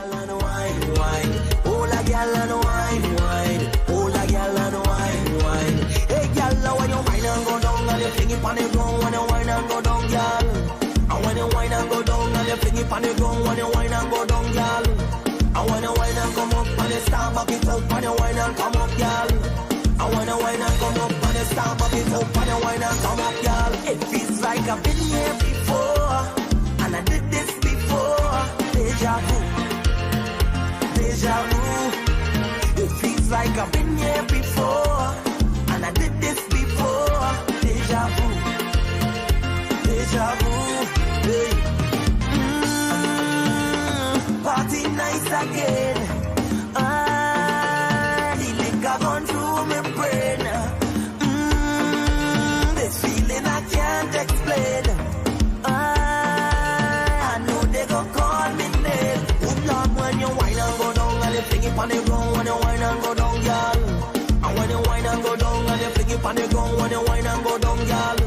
gal and wine, wine. All a gal and wine, wine. All a gal and wine, wine. Hey gal, when you wine and go down, and you fling it on the ground. When you wine and go down, gal. And when you wine and go down, and you fling it on the ground. When you wine and go down, gal. And when you wine and come up, and you start back it up. When you wine and come up, gal. And when you wine and come up, and you start back it up. When you wine and come up, gal. It feels like I've been here before, and I did this before. Deja vu, deja vu. It feels like I've been here before, and I did this before. Deja vu, deja vu. Hey. Party nights again. The liquor gone through my brain. This feeling I can't explain. I know they gon' call me name. Good Lord, when you wine and go down and you fling it on the ground. When you wine and go down, girl. And when you wine and go down and you fling it on the ground. When you wine and go down, girl.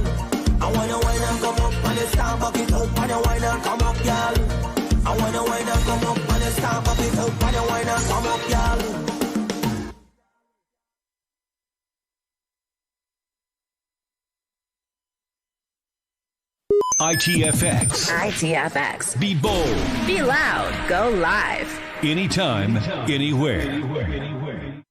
And when you wine and come up and you start back it up. When you wine and come up, girl. And when you wine and come up and you start back it up. When you wine and come up, girl. ITFX. ITFX. Be bold. Be loud. Go live. Anytime, anywhere.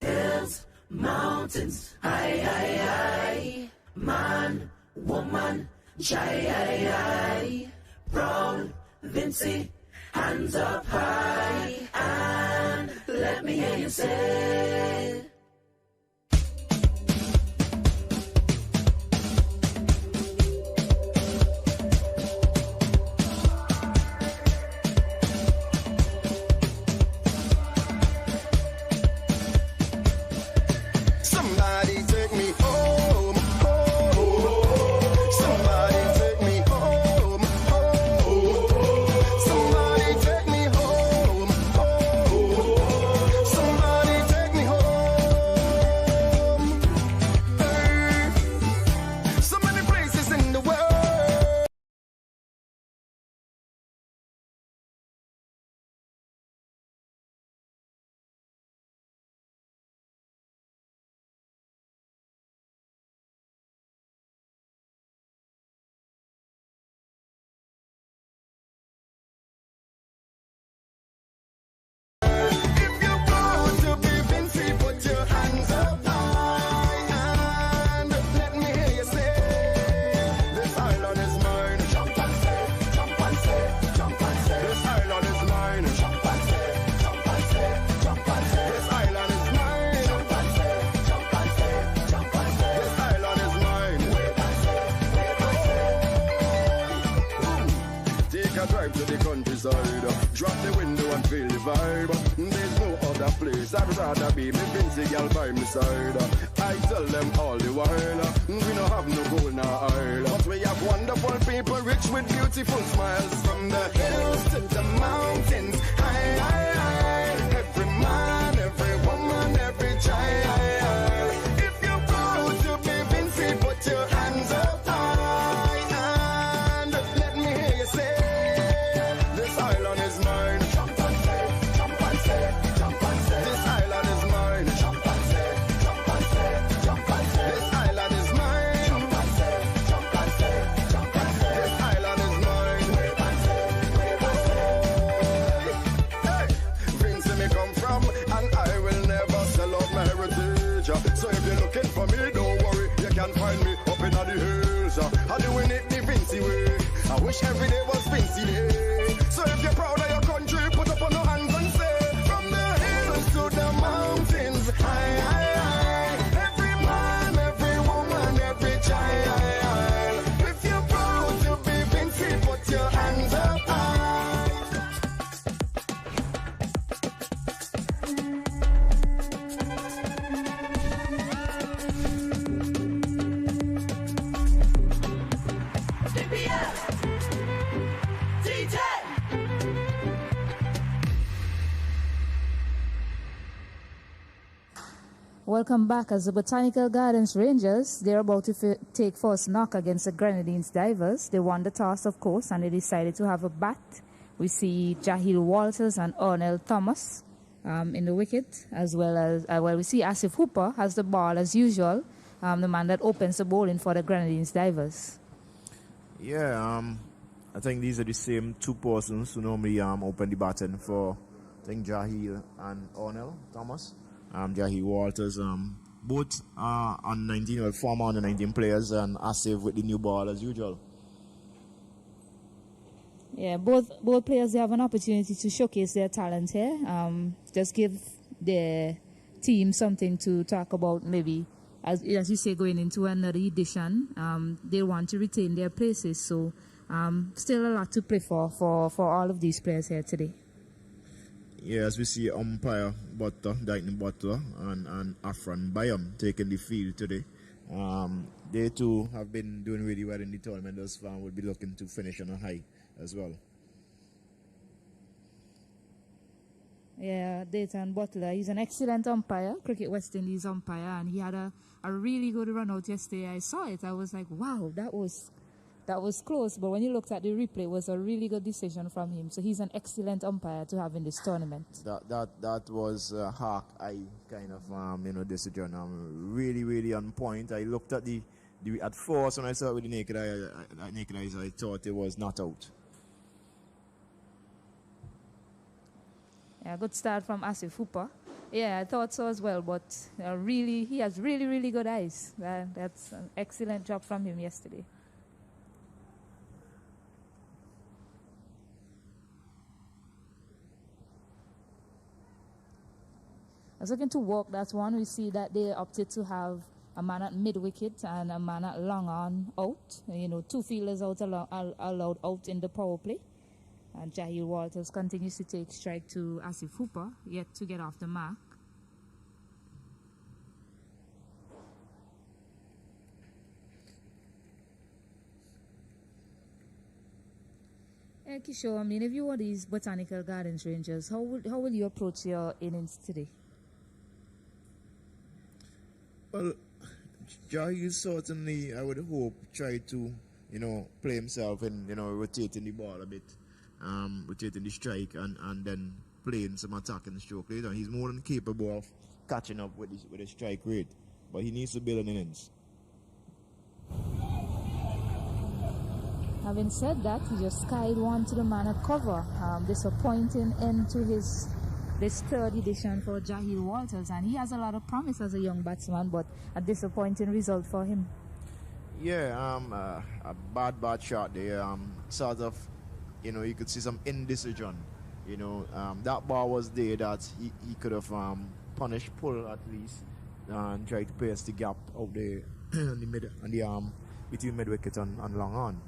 Hills, mountains, aye. Man, woman, aye. Brown, Vincy, hands up high. And let me hear you say. Drop the window and feel the vibe. There's no other place I'd rather be. Me Vincy girl by my side. I tell them all the while, we don't have no gold nor oil, but we have wonderful people rich with beautiful smiles. From the hills to the mountains, high. Every man, every woman, every child. If you're proud to be Vincy, put your hands up high and let me hear you say. So if you're looking for me, don't worry, you can find me up in the hills. I'm doing it the Vincy way. I wish every day was Vincy day. So if you're proud of your country, put up on your hands and say, from the hills to the mountains, high. Every man, every woman, every child. If you're proud to be Vincy, put your hands up high. Welcome back. As the Botanical Gardens Rangers, they're about to take first knock against the Grenadines Divers. They won the toss, of course, and they decided to have a bat We see Jahil Walters and Ornell Thomas in the wicket, as well as, we see Asif Hooper has the ball as usual, the man that opens the bowling for the Grenadines Divers. Yeah, I think these are the same two persons who normally open the batting for, I think, Jahil and Ornell Thomas. Jahil Walters, both on 19, well, former under 19 players, and Asif with the new ball as usual. Yeah, both players, they have an opportunity to showcase their talent here. Just give their team something to talk about, maybe, as you say, going into another edition. They want to retain their places, so still a lot to play for all of these players here today. Yeah, as we see umpire Dyton Butler and Afran Bayam taking the field today. They too have been doing really well in the tournament thus far and will be looking to finish on a high as well. Yeah, Dyton Butler, he's an excellent umpire, Cricket West Indies umpire, and he had a really good run out yesterday. I saw it, I was like, wow, that was close, but when you looked at the replay, it was a really good decision from him. So he's an excellent umpire to have in this tournament. That was a hawk eye kind of decision. Really, really on point. I looked at at first when I saw it with the naked eyes, I thought it was not out. Yeah, good start from Asif Hooper. Yeah, I thought so as well, but he has really, really good eyes. That's an excellent job from him yesterday. I was looking to walk that one. We see that they opted to have a man at mid-wicket and a man at long on out. Two fielders allowed out in the power play. And Jahil Walters continues to take strike to Asif Hooper, yet to get off the mark. Kishore, if you were these Botanical Gardens Rangers, how will you approach your innings today? Well, Jahil certainly, I would hope, try to, play himself and, rotating the ball a bit, rotating the strike and then playing some attacking stroke later. He's more than capable of catching up with the strike rate, but he needs to build an innings. Having said that, he just skied one to the man at cover. Disappointing end to this third edition for Jahil Walters, and he has a lot of promise as a young batsman, but a disappointing result for him. Yeah, a bad shot there. Sort of, you could see some indecision. That ball was there that he could have punished, pull at least, and try to pierce the gap out there between mid wicket and long on.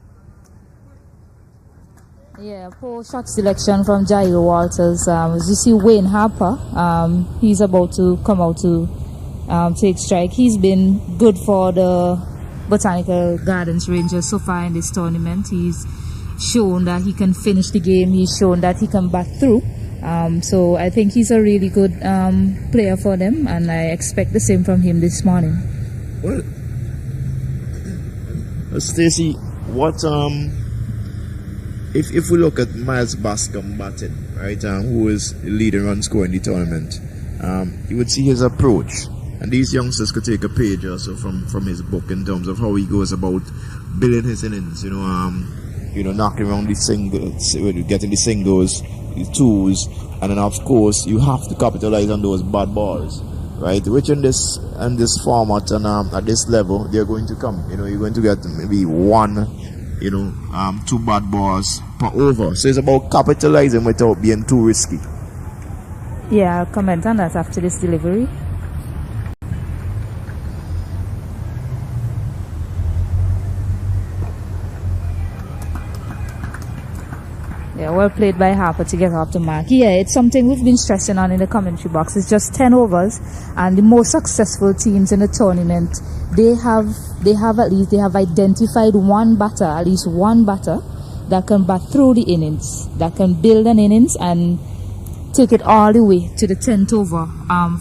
Yeah, poor shot selection from Jahil Walters. As you see, Wayne Harper, he's about to come out to take strike. He's been good for the Botanical Gardens Rangers so far in this tournament. He's shown that he can finish the game. He's shown that he can bat through. So I think he's a really good player for them, and I expect the same from him this morning. Well, Stacey, what if we look at Miles Bascom batting, right, who is leading run score in the tournament, you would see his approach, and these youngsters could take a page also from his book in terms of how he goes about building his innings. Knocking around the singles, getting the singles, the twos, and then of course you have to capitalize on those bad balls, right? Which in this format and at this level they're going to come. You're going to get maybe one. Two bad balls per over. So it's about capitalizing without being too risky. Yeah, I'll comment on that after this delivery. Yeah, well played by Harper to get off the mark. Yeah, it's something we've been stressing on in the commentary box. It's just 10 overs, and the most successful teams in the tournament, they have identified at least one batter that can bat through the innings, that can build an innings and take it all the way to the 10th over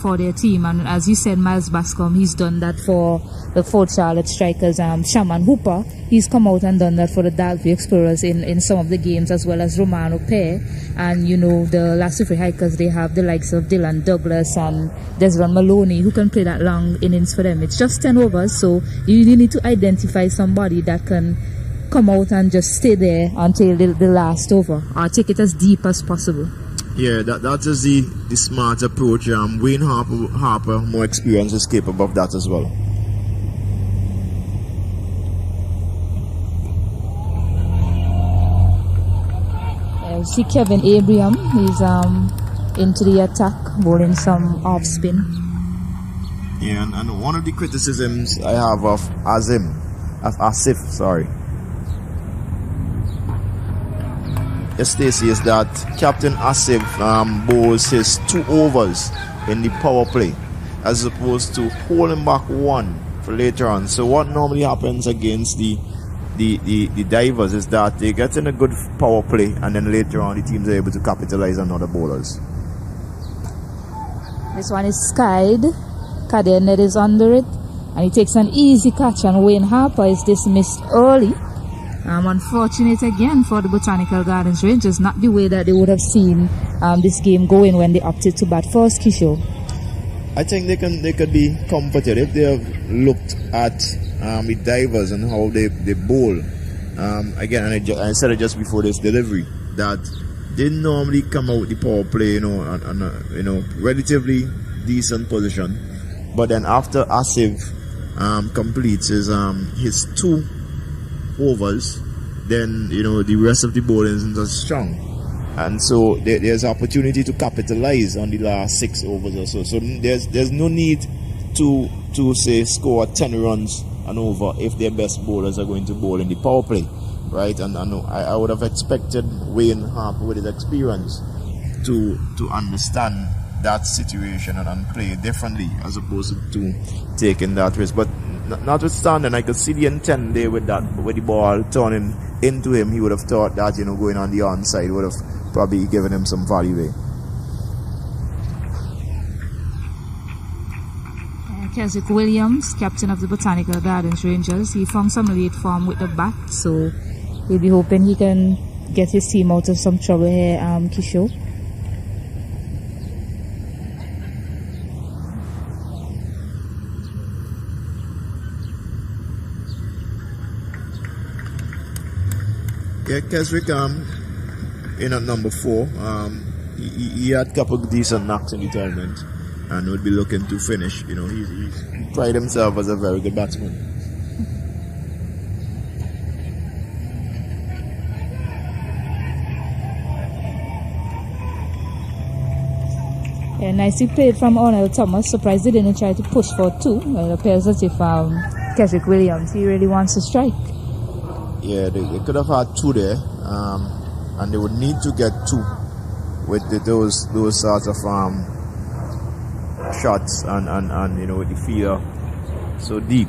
for their team. And as you said, Miles Bascom, he's done that for the Fort Charlotte Strikers. Shaman Hooper, he's come out and done that for the Dalby Explorers in some of the games, as well as Romano Pear. And you know, the Lassifree Hikers, they have the likes of Dylan Douglas and Desmond Maloney, who can play that long innings for them. It's just 10 overs, so you really need to identify somebody that can come out and just stay there until the last over, or take it as deep as possible. Yeah, that is the smart approach. Wayne Harper, more experience, is capable of that as well. You see Kevin Abraham, he's into the attack, bowling some off spin. Yeah, and one of the criticisms I have of Asif, Stacey, is that Captain Asif bowls his 2 overs in the power play, as opposed to holding back 1 for later on. So what normally happens against the divers is that they get in a good power play, and then later on the teams are able to capitalize on other bowlers. This one is skied. Kadir Ned is under it, and he takes an easy catch, and Wayne Harper is dismissed early. Unfortunate again for the Botanical Gardens Rangers, not the way that they would have seen this game going when they opted to bat first, Kishore. I think they could be comforted if they have looked at the divers and how they bowl. Again, and I said it just before this delivery, that they normally come out the power play, on relatively decent position, but then after Asif completes his 2 overs, then the rest of the bowling isn't as strong, and so there's opportunity to capitalize on the last 6 overs or so. So there's no need to say score 10 runs and over if their best bowlers are going to bowl in the power play, right? And I would have expected Wayne Harper, with his experience, to understand that situation and play differently, as opposed to taking that risk. But notwithstanding, I could see the intent there with the ball turning into him. He would have thought that going on the onside would have probably given him some value there. Keswick Williams, captain of the Botanical Gardens Rangers, he found some late form with the bat, so we'll be hoping he can get his team out of some trouble here, Kishore. Yeah, Keswick in at number 4. He had a couple of decent knocks in the tournament, and would be looking to finish. He pride himself as a very good batsman. Yeah, nicely played from Arnold Thomas. Surprised they didn't try to push for 2. It appears as if Keswick Williams, he really wants to strike. Yeah, they could have had 2 there, and they would need to get 2 with those sorts of shots and with the fielder so deep.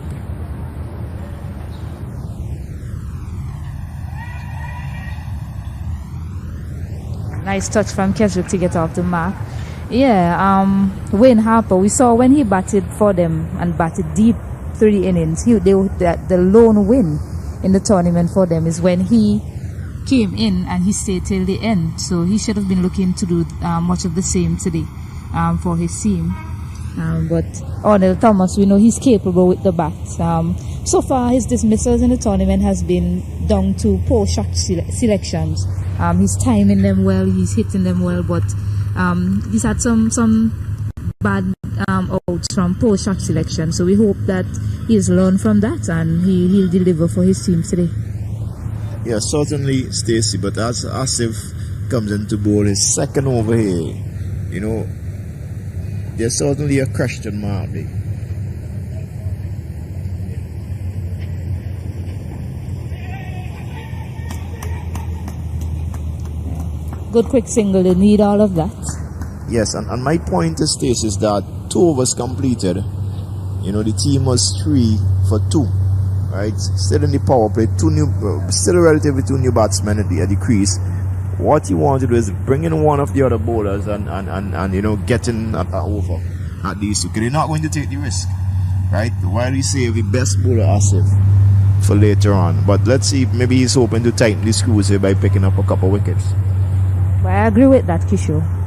Nice touch from Keswick to get off the mark. Yeah, Wayne Harper, we saw when he batted for them and batted deep through the innings, the lone win in the tournament for them is when he came in and he stayed till the end. So he should have been looking to do much of the same today for his team. But Arnold Thomas, we know he's capable with the bat. So far, his dismissals in the tournament has been down to poor shot selections. He's timing them well, he's hitting them well, but he's had some bad outs from poor shot selection. So we hope that he's learned from that and he'll deliver for his team today. Yeah, certainly, Stacey. But as Asif comes into bowl his second over here, there's certainly a question mark there. Good quick single, they need all of that. Yes, and my point is this, is that 2 overs completed. The team was 3 for 2, right? Still in the power play, still relatively 2 new batsmen at the crease. what you want to do is bring in one of the other bowlers and you know, getting over at these two, because they're not going to take the risk, right? While we save the best bowler Asif for later on, but let's see, maybe he's hoping to tighten the screws here by picking up a couple wickets. Well, I agree with that, Kishore.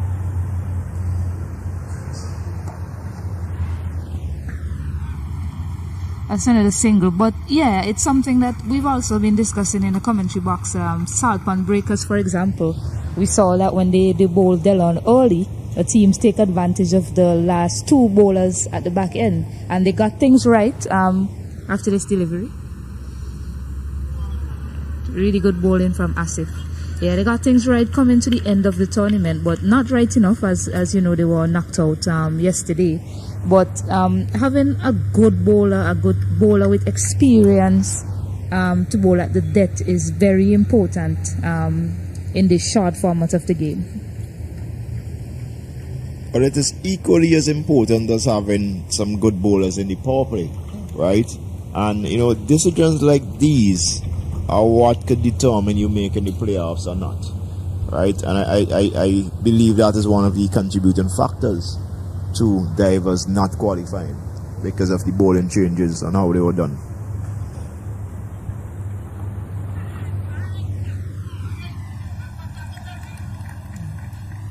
That's another single, but yeah, it's something that we've also been discussing in the commentary box. Salt pan breakers, for example, we saw that when they bowled Delon early, the teams take advantage of the last two bowlers at the back end, and they got things right after this delivery. Really good bowling from Asif. Yeah, they got things right coming to the end of the tournament, but not right enough, as you know, they were knocked out yesterday. But having a good bowler with experience to bowl at the death is very important in this short format of the game. But it is equally as important as having some good bowlers in the power play, right? And you know, decisions like these are what could determine you making the playoffs or not, right? And I believe that is one of the contributing factors to divers not qualifying, because of the bowling changes and how they were done.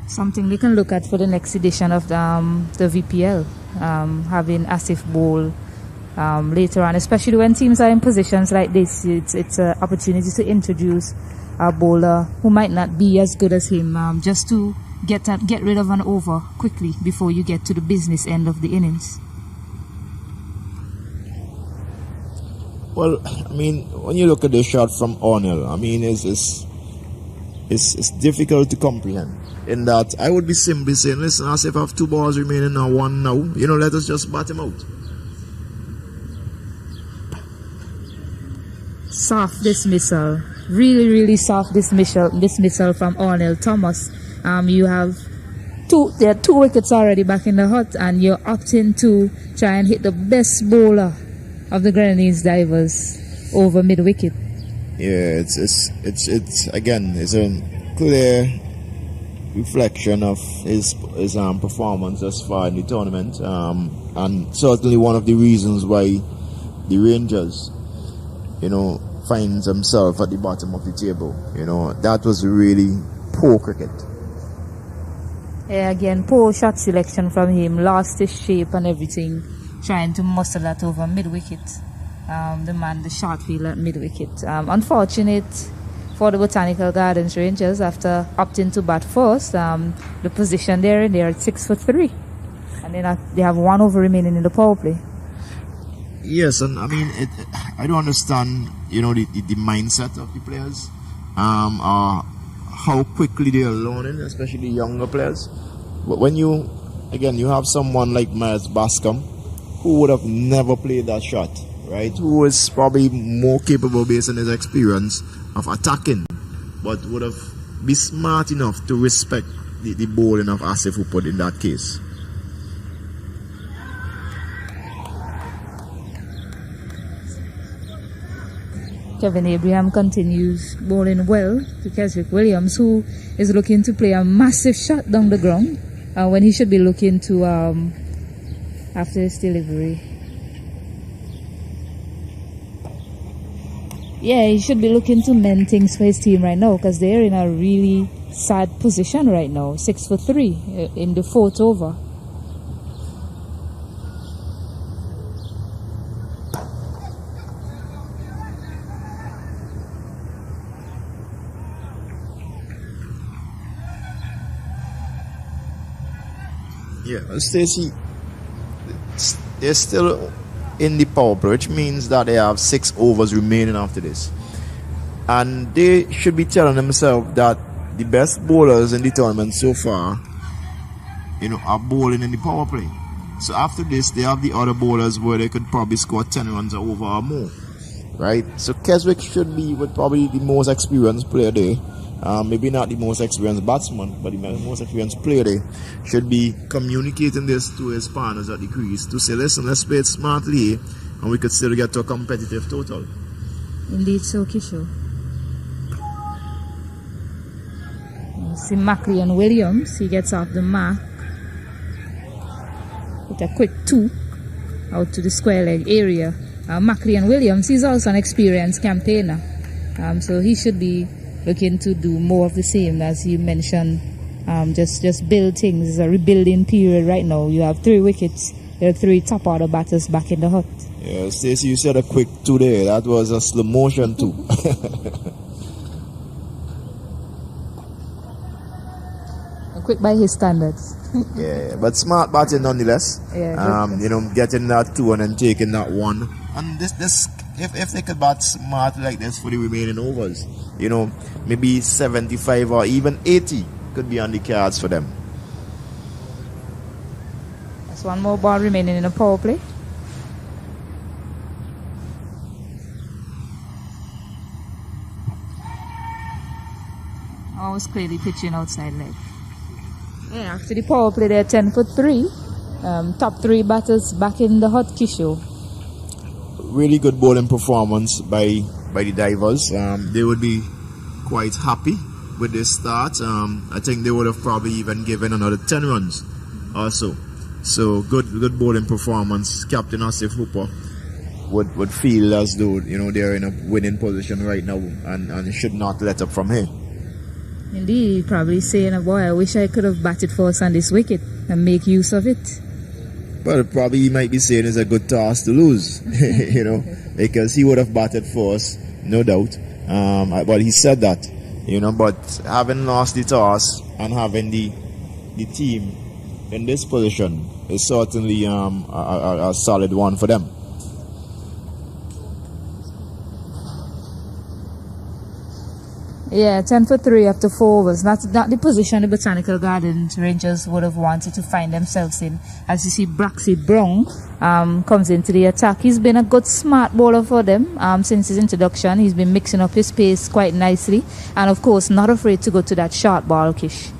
Something we can look at for the next edition of the VPL, having Asif bowl later on, especially when teams are in positions like this. It's an opportunity to introduce a bowler who might not be as good as him, just to get rid of an over quickly before you get to the business end of the innings. Well, I mean, when you look at the shot from O'Neill, I mean, it's difficult to comprehend. In that, I would be simply saying, listen, as if I have two balls remaining now, one now, you know, let us just bat him out. Soft dismissal, really soft dismissal from O'Neill Thomas. You have there are two wickets already back in the hut, and you're opting to try and hit the best bowler of the Grenadines divers over mid wicket. Yeah, it's again, it's a clear reflection of his performance thus far in the tournament, and certainly one of the reasons why the Rangers, you know, finds himself at the bottom of the table. You know, that was really poor cricket. Yeah, again, poor shot selection from him, lost his shape and everything, trying to muscle that over mid-wicket. The short field at mid-wicket. Unfortunate for the Botanical Gardens Rangers after opting to bat first. The position they're in, they're at 6 for 3. And then they have one over remaining in the power play. Yes, and I mean, I don't understand, you know, the mindset of the players, how quickly they are learning, especially younger players. But when you have someone like Miles Bascom, who would have never played that shot, right? Who is probably more capable based on his experience of attacking, but would have been smart enough to respect the bowling of Asif who put in that case. Kevin Abraham continues bowling well to Keswick Williams, who is looking to play a massive shot down the ground when he should be looking to, after his delivery. Yeah, he should be looking to mend things for his team right now, because they're in a really sad position right now. 6 for 3 in the 4th over. Yeah, Stacey, they're still in the power play, which means that they have 6 overs remaining after this. And they should be telling themselves that the best bowlers in the tournament so far, you know, are bowling in the power play. So after this, they have the other bowlers where they could probably score 10 runs or over or more, right? So Keswick should be with probably the most experienced player there. Maybe not the most experienced batsman, but the most experienced player there should be communicating this to his partners at the crease to say, listen, let's play it smartly and we could still get to a competitive total. Indeed so, Kishore. See Mackley and Williams, he gets off the mark with a quick 2 out to the square leg area. Mackley and Williams, he's also an experienced campaigner, so he should be looking to do more of the same, as you mentioned. Just build things. It's a rebuilding period right now. You have 3 wickets. There are 3 top order batters back in the hut. Yeah, Stacey, you said a quick 2 there. That was a slow motion 2. Quick by his standards. Yeah, but smart batting nonetheless. Yeah, getting that 2 and then taking that 1. And this, if they could bat smart like this for the remaining overs, maybe 75 or even 80 could be on the cards for them. There's 1 more ball remaining in the power play. Always clearly pitching outside leg. Yeah, after the power play, they're 10 for 3. Top 3 batters back in the hot Kisho. Really good bowling performance by the divers. They would be quite happy with this start. I think they would have probably even given another 10 runs or so. So good bowling performance. Captain Asif Hooper would feel as though they're in a winning position right now and should not let up from here. Indeed, probably saying, boy, I wish I could have batted for us on this wicket and make use of it. But probably he might be saying it's a good toss to lose, because he would have batted for us, no doubt. But he said that, but having lost the toss and having the team in this position is certainly a solid one for them. Yeah, 10 for 3 after 4 overs. Not the position the Botanical Gardens Rangers would have wanted to find themselves in. As you see, Braxy Brown comes into the attack. He's been a good smart bowler for them since his introduction. He's been mixing up his pace quite nicely. And of course, not afraid to go to that short ball, Kish.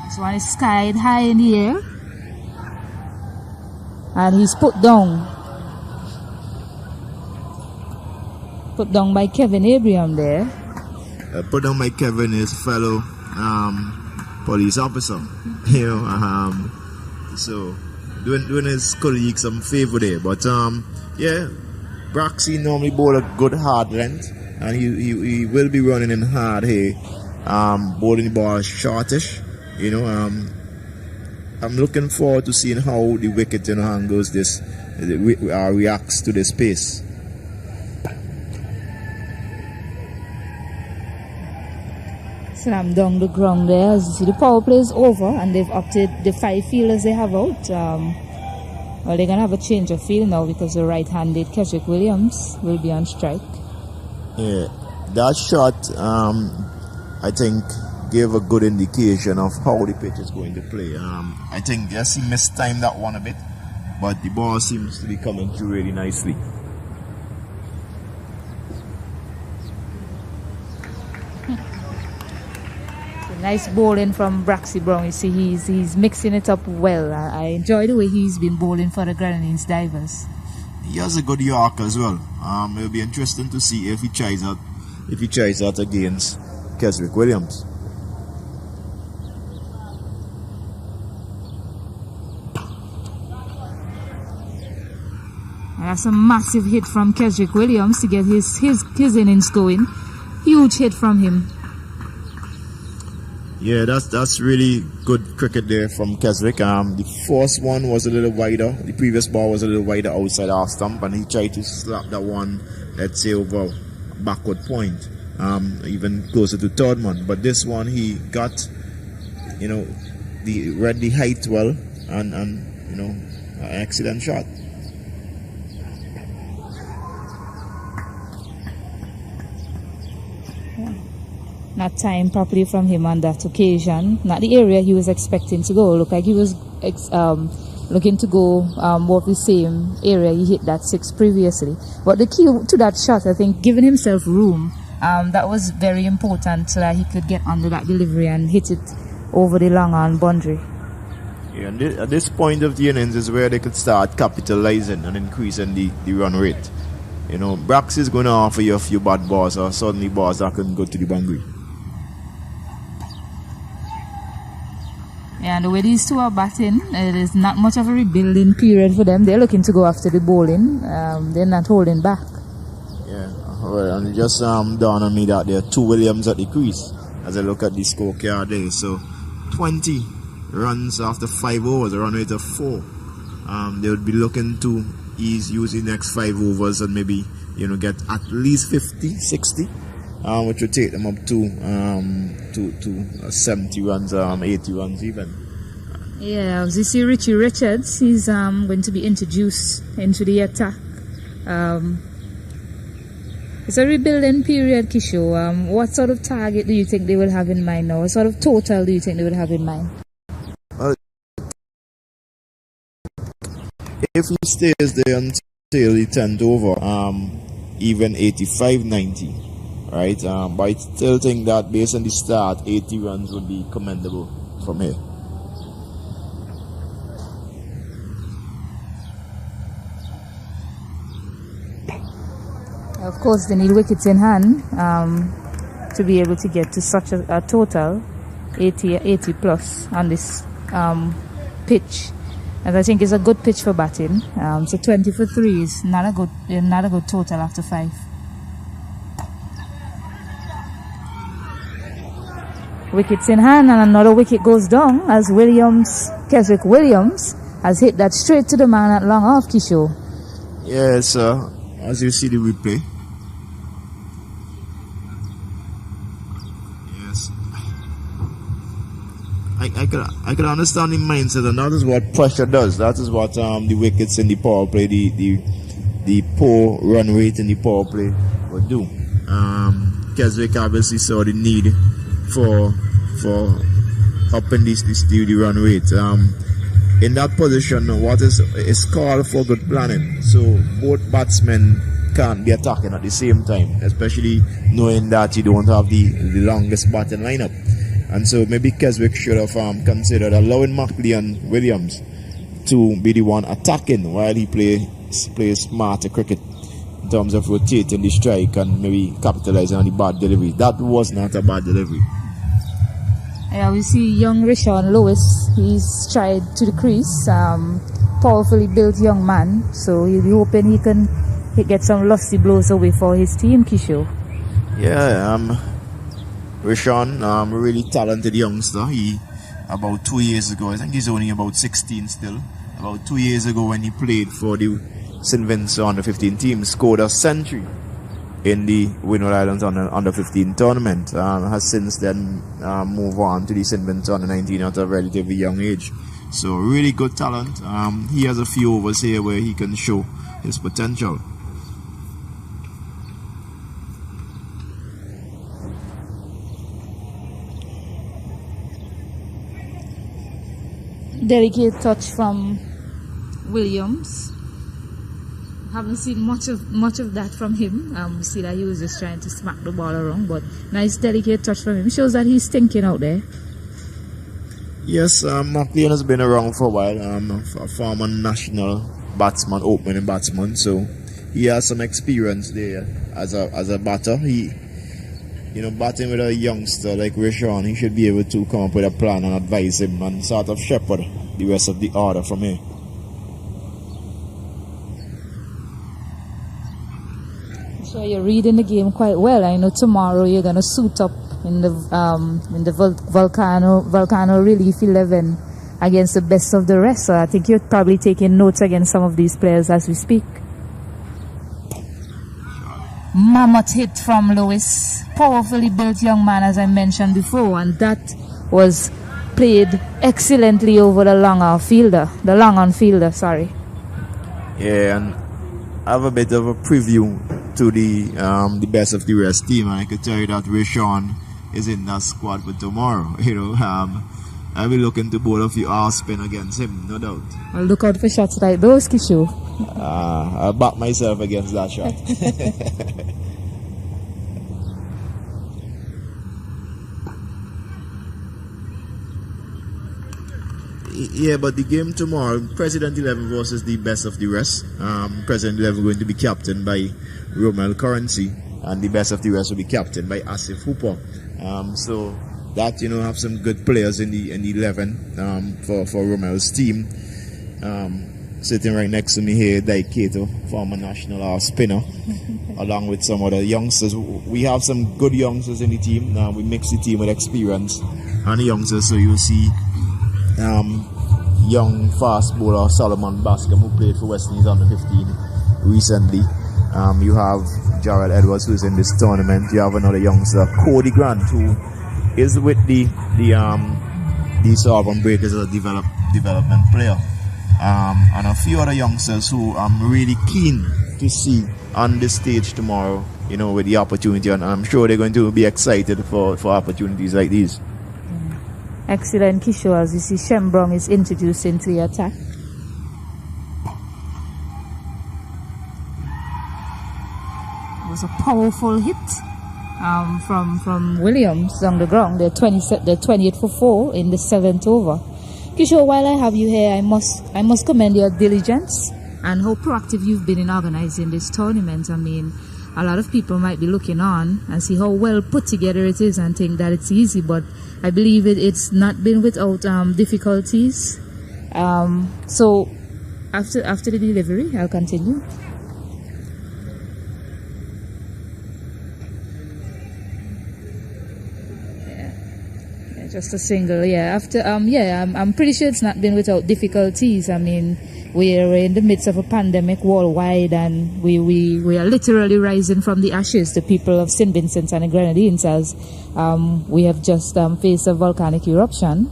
This one is skied high in the air. And he's put down by Kevin Abraham there. Put down by Kevin, his fellow police officer. So doing his colleague some favor there. But yeah, Braxy normally bowl a good hard length, and he will be running in hard here, bowling the ball shortish. I'm looking forward to seeing how the wicket handles this, reacts to this pace. Slam down the ground there. As you see, the power play is over, and they've opted the 5 fielders they have out. Well, they're gonna have a change of field now because the right-handed Keswick Williams will be on strike. Yeah, that shot, I think, gave a good indication of how the pitch is going to play. I think yes, he mistimed that one a bit, but the ball seems to be coming through really nicely. Nice bowling from Braxy Brown. You see, he's mixing it up well. I enjoy the way he's been bowling for the Grenadines Divers. He has a good York as well. It'll be interesting to see if he tries that against Keswick Williams. That's a massive hit from Keswick Williams to get his innings going. Huge hit from him. Yeah, that's really good cricket there from Keswick. The first one was a little wider. The previous ball was a little wider outside our stump, and he tried to slap that one, let's say, over backward point, even closer to third man. But this one, he got, read the height well, and an excellent shot. Not timed properly from him on that occasion. Not the area he was expecting to go. Looked like he was looking to go more of the same area he hit that 6 previously. But the key to that shot, I think, giving himself room, that was very important so that he could get under that delivery and hit it over the long on boundary. Yeah, and at this point of the innings is where they could start capitalizing and increasing the run rate. You know, Brax is going to offer you a few bad balls or suddenly balls that couldn't go to the boundary. Yeah, and the way these two are batting, it is not much of a rebuilding period for them. They're looking to go after the bowling. They're not holding back. Yeah, well, and it just dawned on me that there are 2 Williams at the crease as I look at the scorecard there. So 20 runs after 5 overs, a run rate of 4. They would be looking to use the next 5 overs and maybe, you know, get at least 50, 60, which would take them up to 70 runs, 80 runs even. Yeah, as you see Richie Richards, he's going to be introduced into the attack. It's a rebuilding period, Kisho. What sort of target do you think they will have in mind now? What sort of total do you think they would have in mind? If he stays there until the 10th over, even 85-90, right? But I still think that based on the start, 80 runs would be commendable from here. Of course, they need wickets in hand to be able to get to such a total 80 plus on this pitch. And I think it's a good pitch for batting. So 20 for 3 is not a good total after 5. Wickets in hand, and another wicket goes down as Keswick Williams has hit that straight to the man at long off, Kishore. Yes, as you see the replay. Yes. I could understand the mindset, and that is what pressure does. That is what the wickets in the power play, the poor run rate in the power play would do. Keswick obviously saw the need for upping the run rate. In that position, what is called for good planning. So both batsmen can't be attacking at the same time, especially knowing that you don't have the longest batting lineup. And so maybe Keswick should have considered allowing Mackley and Williams to be the one attacking while he plays smarter cricket in terms of rotating the strike and maybe capitalizing on the bad delivery. That was not a bad delivery. Yeah, we see young Rishon Lewis. He's tried to the crease. Powerfully built young man. So he'll be hoping he can get some lusty blows away for his team, Kishore. Yeah, Rishon, really talented youngster. He, about 2 years ago, I think he's only about 16 still. About 2 years ago when he played for the St. Vincent under 15 team, scored a century in the Windward Islands under 15 tournament. Has since then moved on to the St. Vincent under 19 at a relatively young age. So really good talent. He has a few overs here where he can show his potential. Delicate touch from Williams. Haven't seen much of that from him. See that he was just trying to smack the ball around, but nice delicate touch from him. Shows that he's thinking out there. Yes, McLean has been around for a while. A former national batsman, opening batsman, so he has some experience there as a batter. He, batting with a youngster like Rishon, he should be able to come up with a plan and advise him and sort of shepherd the rest of the order from here. So you're reading the game quite well. I know tomorrow you're gonna suit up in the Volcano Relief 11 against the best of the rest. So I think you're probably taking notes against some of these players as we speak. Mammoth hit from Lewis. Powerfully built young man, as I mentioned before, and that was played excellently over the long on fielder. Yeah, and I have a bit of a preview to the best of the rest team, and I could tell you that Rishon is in that squad for tomorrow. I'll be looking to both of you all spin against him, no doubt. Well, look out for shots like those, Kishu. I'll back myself against that shot. Yeah, but the game tomorrow, President 11 versus the best of the rest. President 11 going to be captained by Romel Currency, and the best of the rest will be captained by Asif Hooper. So that, have some good players in the 11 for Romel's team. Sitting right next to me here, Dyke Cato, former national spinner, along with some other youngsters. We have some good youngsters in the team. We mix the team with experience and the youngsters, so you'll see young fast bowler Solomon Bascom, who played for West Indies under 15 recently. You have Jared Edwards, who's in this tournament. You have another youngster, Cody Grant, who is with the Auburn Breakers as a development player. And a few other youngsters who I'm really keen to see on the stage tomorrow, with the opportunity, and I'm sure they're going to be excited for opportunities like these. Excellent, Kishore. As you see, Shembrong is introduced into the attack. It was a powerful hit from Williams on the ground. They're 28 for 4 in the 7th over. Kishore, while I have you here, I must commend your diligence and how proactive you've been in organizing this tournament. I mean, a lot of people might be looking on and see how well put together it is and think that it's easy, but I believe it's not been without difficulties. So after the delivery, I'll continue. Just a single, yeah. I'm pretty sure it's not been without difficulties. I mean, we're in the midst of a pandemic worldwide, and we are literally rising from the ashes, the people of St. Vincent and the Grenadines, as we have just faced a volcanic eruption.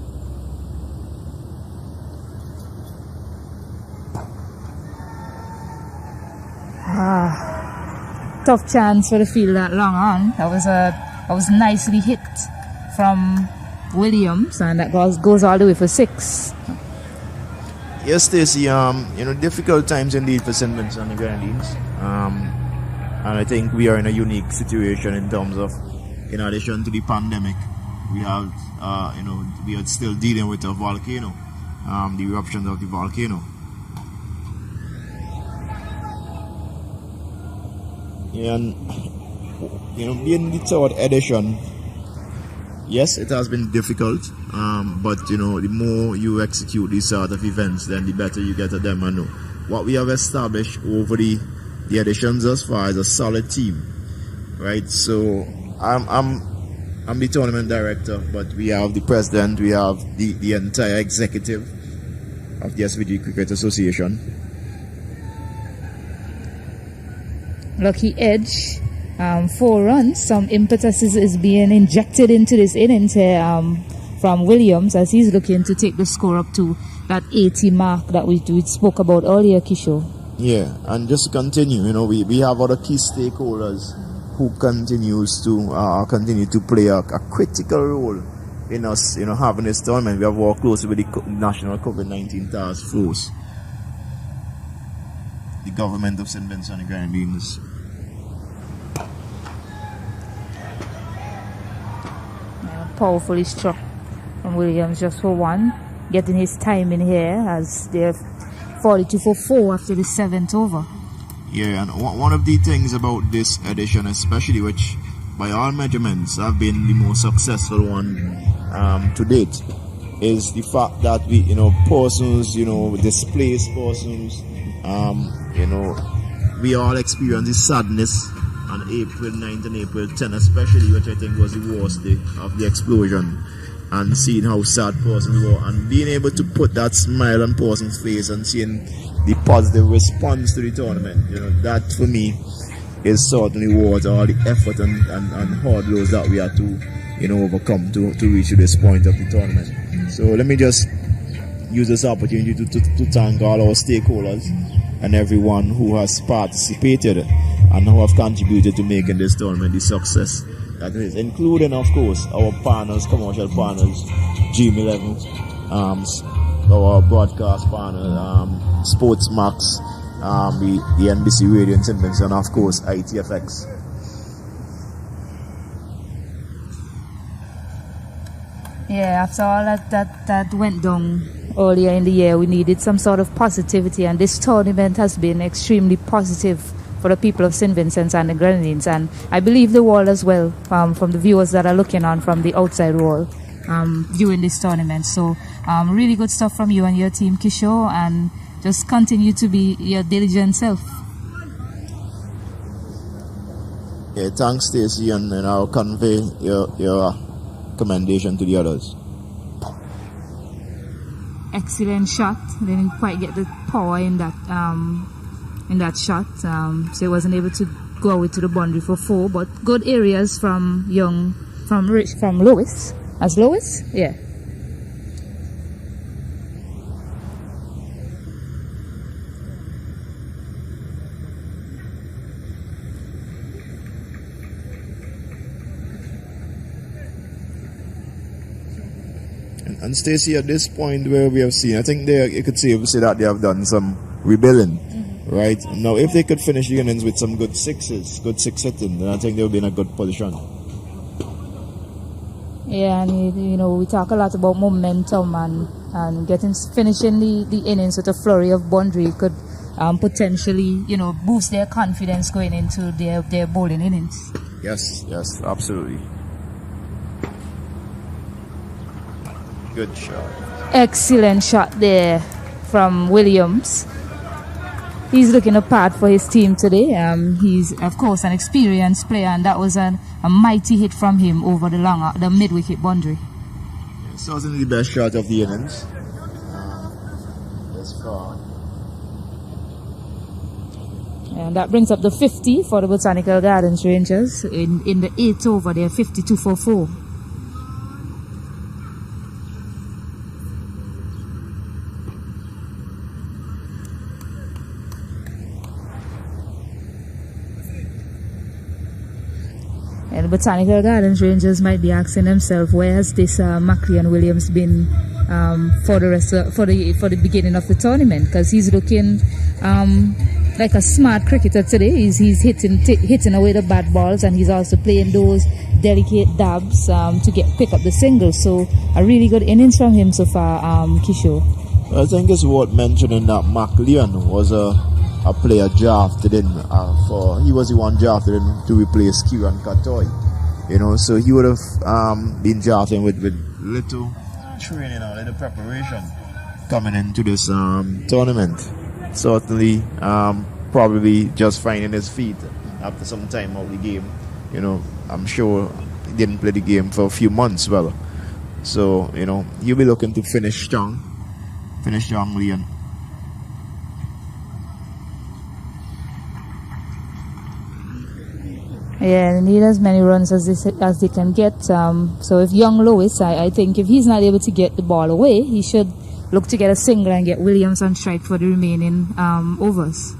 Tough chance for the field that long on. That was nicely hit from Williams, and that goes all the way for 6. Yes, Stacey, difficult times indeed for St. Vincent and the Grenadines. And I think we are in a unique situation in terms of, in addition to the pandemic, we have, we are still dealing with a volcano, the eruption of the volcano. And, being the 3rd edition, yes, it has been difficult, but the more you execute these sort of events, then the better you get at them. And what we have established over the editions thus far is a solid team, right? So I'm the tournament director, but we have the president, we have the entire executive of the SVG Cricket Association. Lucky edge. 4 runs. Some impetus is being injected into this innings here from Williams, as he's looking to take the score up to that 80 mark that we spoke about earlier, Kishore. Yeah, and just to continue, we have other key stakeholders who continue to play a critical role in us, having this tournament. We have worked closely with the National COVID-19 Task Force, the government of St. Vincent and the Grenadines. Powerfully struck from Williams just for 1, getting his time in here as they're 42 for 4 after the 7th over. Yeah, and one of the things about this edition, especially, which by all measurements have been the most successful one to date, is the fact that we, persons, displaced persons, we all experience this sadness on April 9th and April 10th, especially, which I think was the worst day of the explosion, and seeing how sad persons were, and being able to put that smile on person's face and seeing the positive response to the tournament, that for me is certainly worth all the effort and hurdles that we had to, overcome to reach to this point of the tournament. So let me just use this opportunity to thank all our stakeholders and everyone who has participated and who have contributed to making this tournament the success that it is, including, of course, our partners, commercial partners, G11, our broadcast partner, Sports Max, the NBC Radio in St. Vincent, and of course, ITFX. Yeah, after all that went down earlier in the year, we needed some sort of positivity, and this tournament has been extremely positive for the people of St. Vincent and the Grenadines, and I believe the world as well, from the viewers that are looking on from the outside world, viewing this tournament. So really good stuff from you and your team, Kishore, and just continue to be your diligent self. Yeah, thanks, Stacey, and I'll convey your commendation to the others. Excellent shot. Didn't quite get the power in that shot, so he wasn't able to go away to the boundary for 4. But good areas from Lewis. As Lewis, yeah. And Stacey, at this point where we have seen, I think you could say that they have done some rebuilding, right? Now, if they could finish the innings with some good sixes, good six hitting, then I think they'll be in a good position. Yeah, and we talk a lot about momentum and finishing the innings with a flurry of boundary could potentially, boost their confidence going into their bowling innings. Yes, absolutely. Good shot. Excellent shot there from Williams. He's looking apart for his team today. He's, of course, an experienced player, and that was a mighty hit from him over the mid-wicket boundary. It's certainly the best shot of the innings thus far. And that brings up the 50 for the Botanical Gardens Rangers. In the 8th over, they're 52 for 4. And the Botanical Gardens Rangers might be asking themselves, where has this Mackley and Williams been for the beginning of the tournament? Because he's looking like a smart cricketer today. He's hitting away the bad balls, and he's also playing those delicate dabs to pick up the singles. So a really good innings from him so far, Kishore. I think it's worth mentioning that McLeon was a player drafted in he was the one drafted in to replace Kieran Katoy, so he would have been drafted with little training or little preparation coming into this tournament. Certainly probably just finding his feet after some time out of the game. I'm sure he didn't play the game for a few months, so he'll be looking to finish strong, Leon. Yeah, they need as many runs as they can get. So if young Lewis, I think if he's not able to get the ball away, he should look to get a single and get Williams on strike for the remaining overs.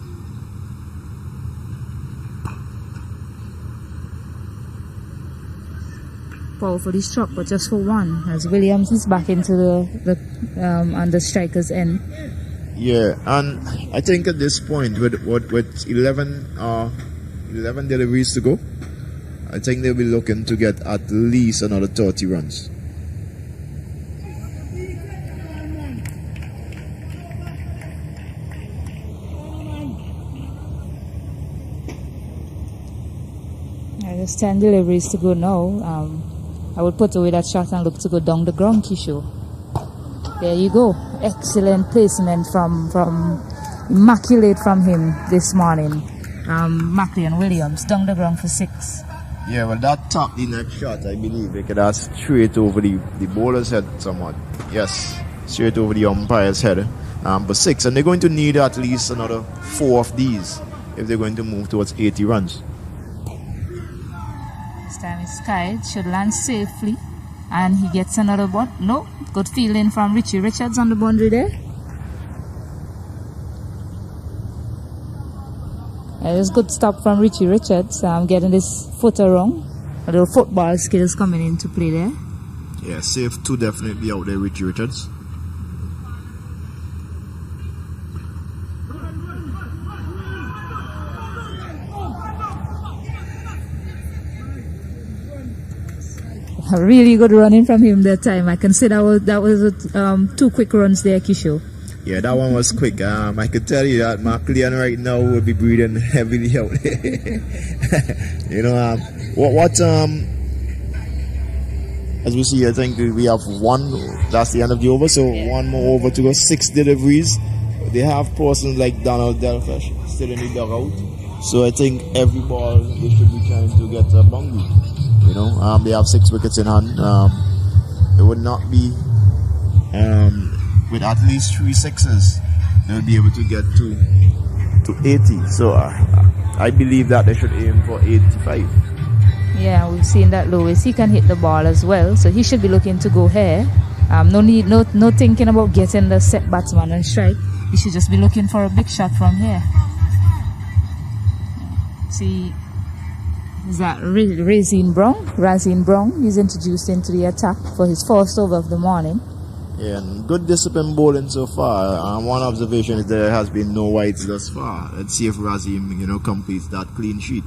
Powerfully struck, but just for 1, as Williams is back into on the striker's end. Yeah, and I think at this point with 11 deliveries to go, I think they'll be looking to get at least another 30 runs. There's 10 deliveries to go now. I would put away that shot and look to go down the ground, Kishore. There you go. Excellent placement from immaculate from him this morning. Mackley and Williams down the ground for 6. Yeah, well, that top the next shot, I believe they could have straight over the bowler's head somewhat. Yes, straight over the umpire's head for 6, and they're going to need at least another 4 of these if they're going to move towards 80 runs. This time it's Kyle, should land safely, and he gets another what? No, good fielding from Richie Richards on the boundary there. There's good stop from Richie Richards, getting his foot wrong. A little football skills coming into play there. Yeah, safe to definitely out there, Richie Richards. A really good running from him that time. I can say that was 2 quick runs there, Kisho. Yeah, that one was quick. I could tell you that McLean right now will be breathing heavily out. You know, as we see, I think we have one. That's the end of the over. So one more over to go. 6 deliveries. They have persons like Donald Delfish still in the dugout. So I think every ball they should be trying to get a boundary. You know, they have 6 wickets in hand. It would not be with at least 3 sixes they'll be able to get to 80. So I believe that they should aim for 85. Yeah, we've seen that Lewis. He can hit the ball as well, so he should be looking to go here. No thinking about getting the set batsman and strike. He should just be looking for a big shot from here. See, is that Razin Brown? He's introduced into the attack for his first over of the morning. Yeah, and good discipline bowling so far. One observation is there has been no whites thus far. Let's see if Razim, completes that clean sheet.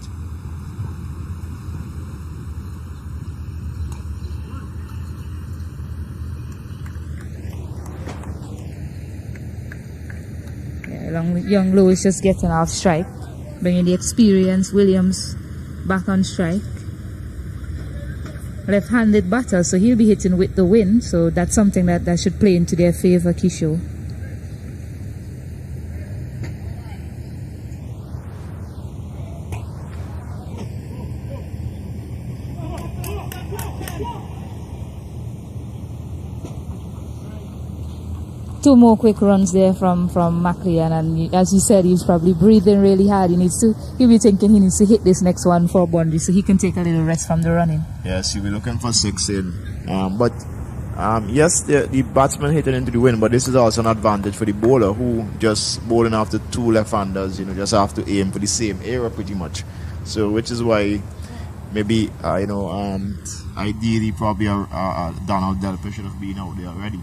Yeah, young Lewis just getting off strike, bringing the experienced Williams back on strike. Left-handed batter, so he'll be hitting with the wind, so that's something that should play into their favor, Kisho. Two more quick runs there from McLean, and as you said, he's probably breathing really hard. He'll be thinking he needs to hit this next one for boundary so he can take a little rest from the running. Yes, he'll be looking for 6 in. Yes, the batsman hitting into the wind, but this is also an advantage for the bowler who just bowling after 2 left-handers, just have to aim for the same area pretty much. So, which is why maybe, ideally probably Donald Delper should have been out there already.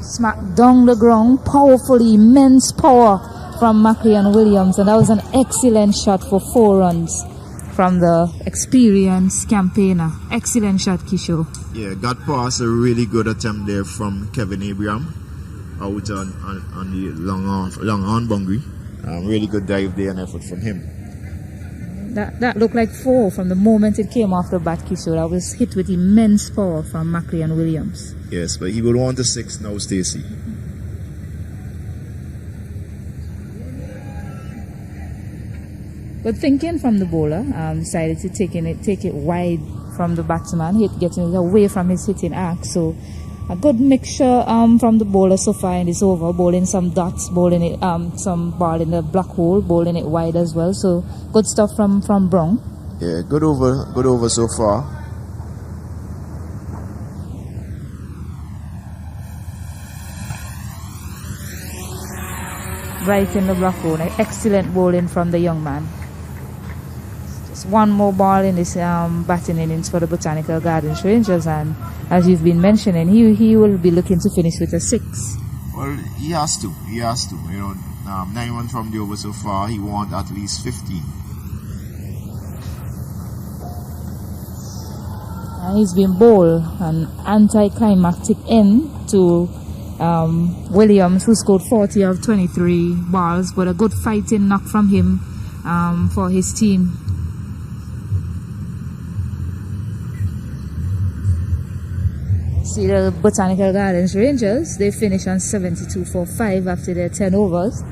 Smack down the ground, powerfully, immense power from McLean Williams, and that was an excellent shot for 4 runs from the experienced campaigner. Excellent shot, Kisho. Yeah, got past a really good attempt there from Kevin Abraham out on the long on boundary. Really good dive there and effort from him. That looked like 4 from the moment it came off the bat, Kisho. That was hit with immense power from McLean Williams. Yes, but he will want a 6 now, Stacey. Good thinking from the bowler. Decided to take it wide from the batsman, getting it away from his hitting arc. So a good mixture from the bowler so far in this over, bowling some dots, bowling it some ball in the black hole, bowling it wide as well. So good stuff from Brown. Yeah, good over so far. Right in the black hole. Excellent bowling from the young man. Just one more ball in this batting innings for the Botanical Gardens Rangers, and as you've been mentioning, he will be looking to finish with a 6. Well, he has to. 9 from the over so far. He wants at least 15. And he's been bowled an anticlimactic end to Williams, who scored 40 of 23 balls, but a good fighting knock from him for his team. See the Botanical Gardens Rangers, they finished on 72 for 5 after their 10 overs.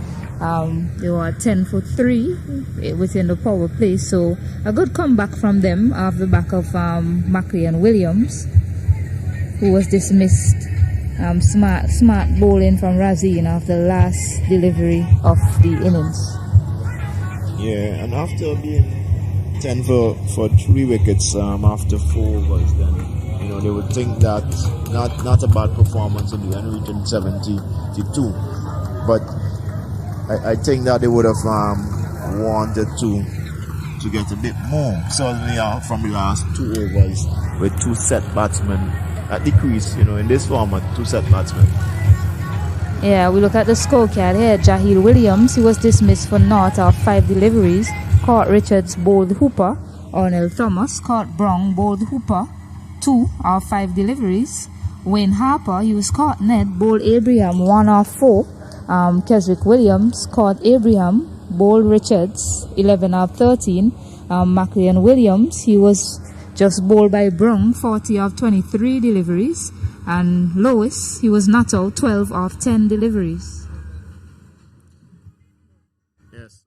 They were 10 for 3 within the power play, so a good comeback from them off the back of McLean Williams, who was dismissed. Smart bowling from Razin after the last delivery of the innings. Yeah, and after being 10 for 3 wickets after 4 overs, then they would think that not a bad performance in the end, reaching 72. But I think that they would have wanted to get a bit more. Certainly from the last 2 overs with 2 set batsmen at the crease, in this format, 2 set batsmen. Yeah, we look at the scorecard here. Jahil Williams, he was dismissed for naught of 5 deliveries. Court Richards bowled Hooper. Ornell Thomas caught Brown bowled Hooper 2 of 5 deliveries. Wayne Harper used caught Ned bowled Abraham 1 of 4. Keswick Williams caught Abraham bowled Richards 11 of 13. Maclean Williams, he was just bowled by Brown 40 of 23 deliveries. And Lois, he was not out 12 of 10 deliveries. Yes.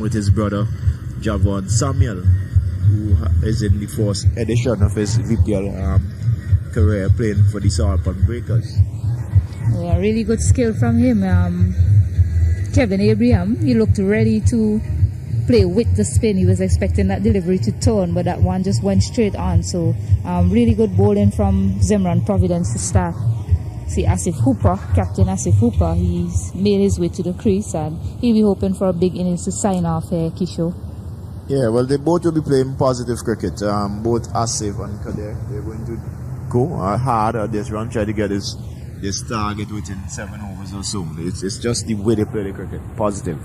along with his brother Javon Samuel, who is in the first edition of his VPL career playing for the Sarpan Breakers. Yeah, really good skill from him. Kevin Abraham, he looked ready to play with the spin. He was expecting that delivery to turn, but that one just went straight on. So really good bowling from Zimran Providence to start. See Asif Hooper, Captain Asif Hooper, he's made his way to the crease and he'll be hoping for a big innings to sign off here, Kishore. Yeah, well, they both will be playing positive cricket. Both Asif and Kader, they're going to go hard at this run, try to get this target within 7 overs or so. It's just the way they play the cricket, positive.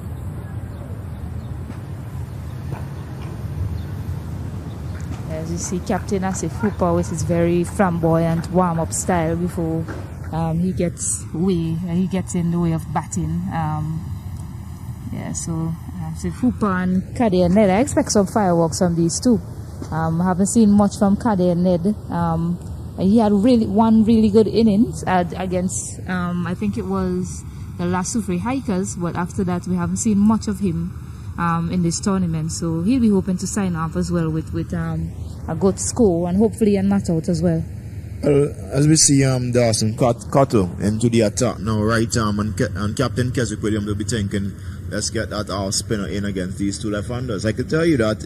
As you see, Captain Asif Hooper with his very flamboyant warm-up style before he gets in the way of batting. Yeah, so Asif Hooper and Kader Ned, I expect some fireworks from these two. I haven't seen much from Kader Ned. He had one really good innings against, I think it was the last Sufri Hikers, but after that we haven't seen much of him in this tournament. So he'll be hoping to sign off as well with a good score and hopefully a not out as well. As we see Dawson Cottle into the attack now, right arm, and Captain Keswick Williams will be thinking, let's get that our spinner in against these two left-handers. I can tell you that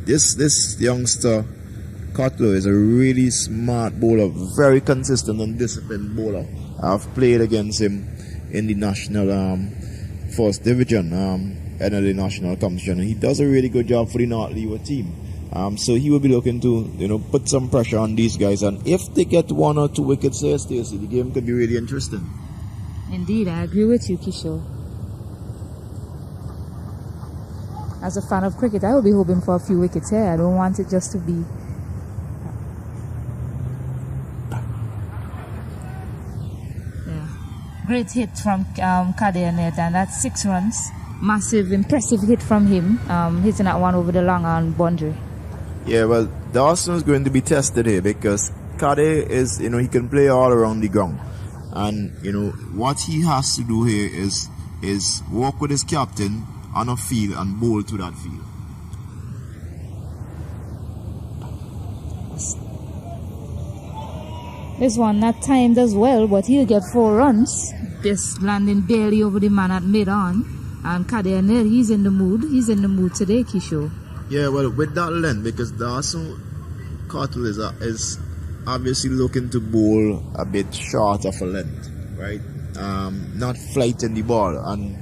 this youngster Cottle is a really smart bowler, very consistent and disciplined bowler. I've played against him in the national first division, NLA national competition, and he does a really good job for the North Leeward team. So he will be looking to put some pressure on these guys, and if they get 1 or 2 wickets here, Stacey, the game could be really interesting. Indeed, I agree with you, Kishore. As a fan of cricket, I will be hoping for a few wickets here. I don't want it just to be great hit from Kader Ned, and that's 6 runs. Massive, impressive hit from him, hitting that one over the long on boundary. Yeah, well, Dawson is going to be tested here because Kader is, he can play all around the ground. And, what he has to do here is work with his captain on a field and bowl to that field. This one not timed as well, but he'll get 4 runs. Just landing barely over the man at mid-on. And Kader Ned, he's in the mood. He's in the mood today, Kishore. Yeah, well, with that length, because Dawson Cottle is obviously looking to bowl a bit short of a length, right? Not flighting the ball. And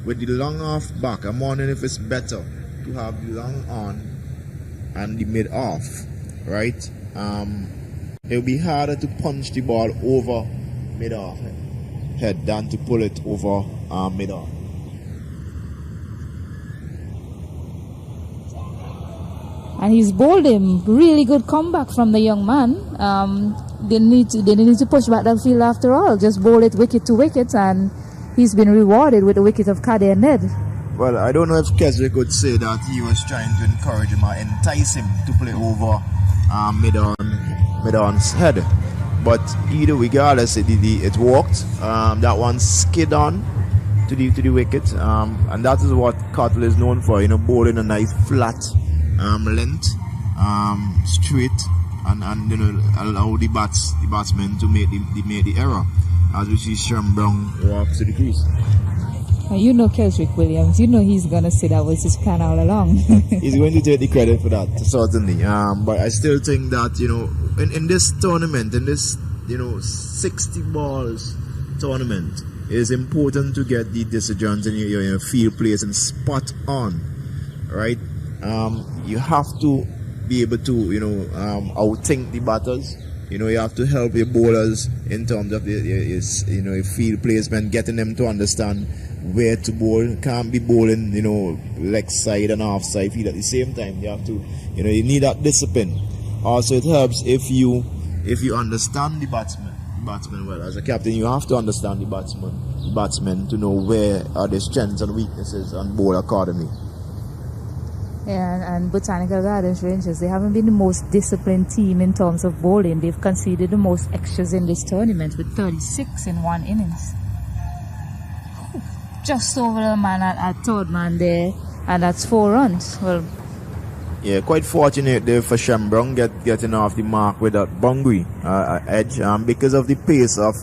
with the long off back, I'm wondering if it's better to have the long on and the mid off, right? It'll be harder to punch the ball over mid off head than to pull it over mid off. And he's bowled him. Really good comeback from the young man. They need to push back that field after all. Just bowl it wicket to wicket, and he's been rewarded with the wicket of Kader Ned. Well, I don't know if Keswick could say that he was trying to encourage him or entice him to play over mid-on's head. But either regardless, it worked. That one skid on to the wicket, and that is what Cottle is known for. Bowling a nice flat length, straight, and allow the batsman to make the error. As we see Sherm Brown walk to the crease. Keswick Williams, he's gonna say that was his plan all along. He's going to take the credit for that, certainly. But I still think that in this tournament, in this 60 balls tournament, it is important to get the decisions in your field placing spot on, right? You have to be able to outthink the batters. You have to help your bowlers in terms of your field placement, getting them to understand where to bowl. Can't be bowling leg side and off side field at the same time. You have to you need that discipline. Also, it helps if you understand the batsman well. As a captain, you have to understand the batsmen to know where are their strengths and weaknesses and bowl accordingly. Yeah, and Botanical Gardens Rangers, they haven't been the most disciplined team in terms of bowling. They've conceded the most extras in this tournament with 36 in 1 innings. Just over the man at third man there. and that's 4 runs. Well, yeah, quite fortunate there for Shambrong getting off the mark with that boundary edge because of the pace of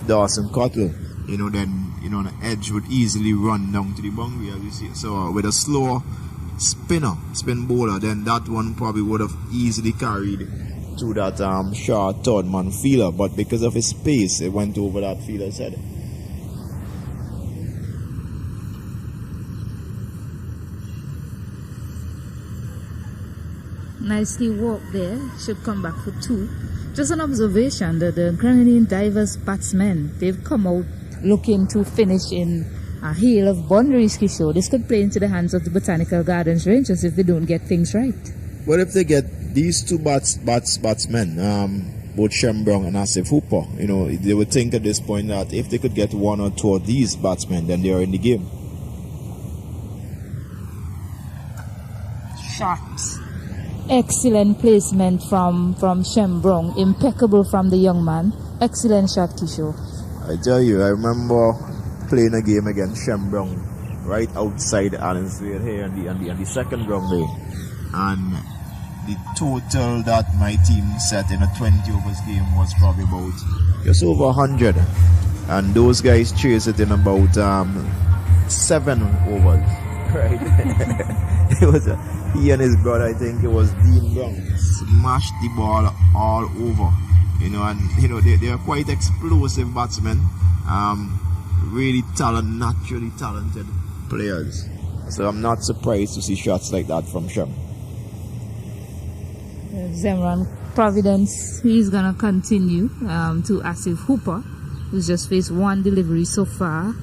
Dawson Cottle. You know, then the edge would easily run down to the boundary, as you see. So with a slow spin bowler, then that one probably would have easily carried to that short third man fielder, but because of his pace, it went over that fielder's head. Nicely walked there. Should come back for 2. Just an observation that the Grenadine Divers batsmen, they've come out looking to finish in a hail of boundaries, Kishore. This could play into the hands of the Botanical Gardens Rangers if they don't get things right. Well, if they get these two batsmen, both Shambrong and Asif Hooper, they would think at this point that if they could get 1 or 2 of these batsmen, then they are in the game. Shots. Excellent placement from Shambrong. Impeccable from the young man. Excellent shot, Kishore. I tell you, I remember playing a game against Shambrong right outside Allensville here on the second ground day. And the total that my team set in a 20 overs game was probably about just over 100. And those guys chased it in about 7 overs. Right? It was he and his brother, I think it was Dean Brown, smashed the ball all over. They are quite explosive batsmen. Really naturally talented players. So I'm not surprised to see shots like that from Shem. Zemran Providence, he's going to continue to Asif Hooper, who's just faced 1 delivery so far.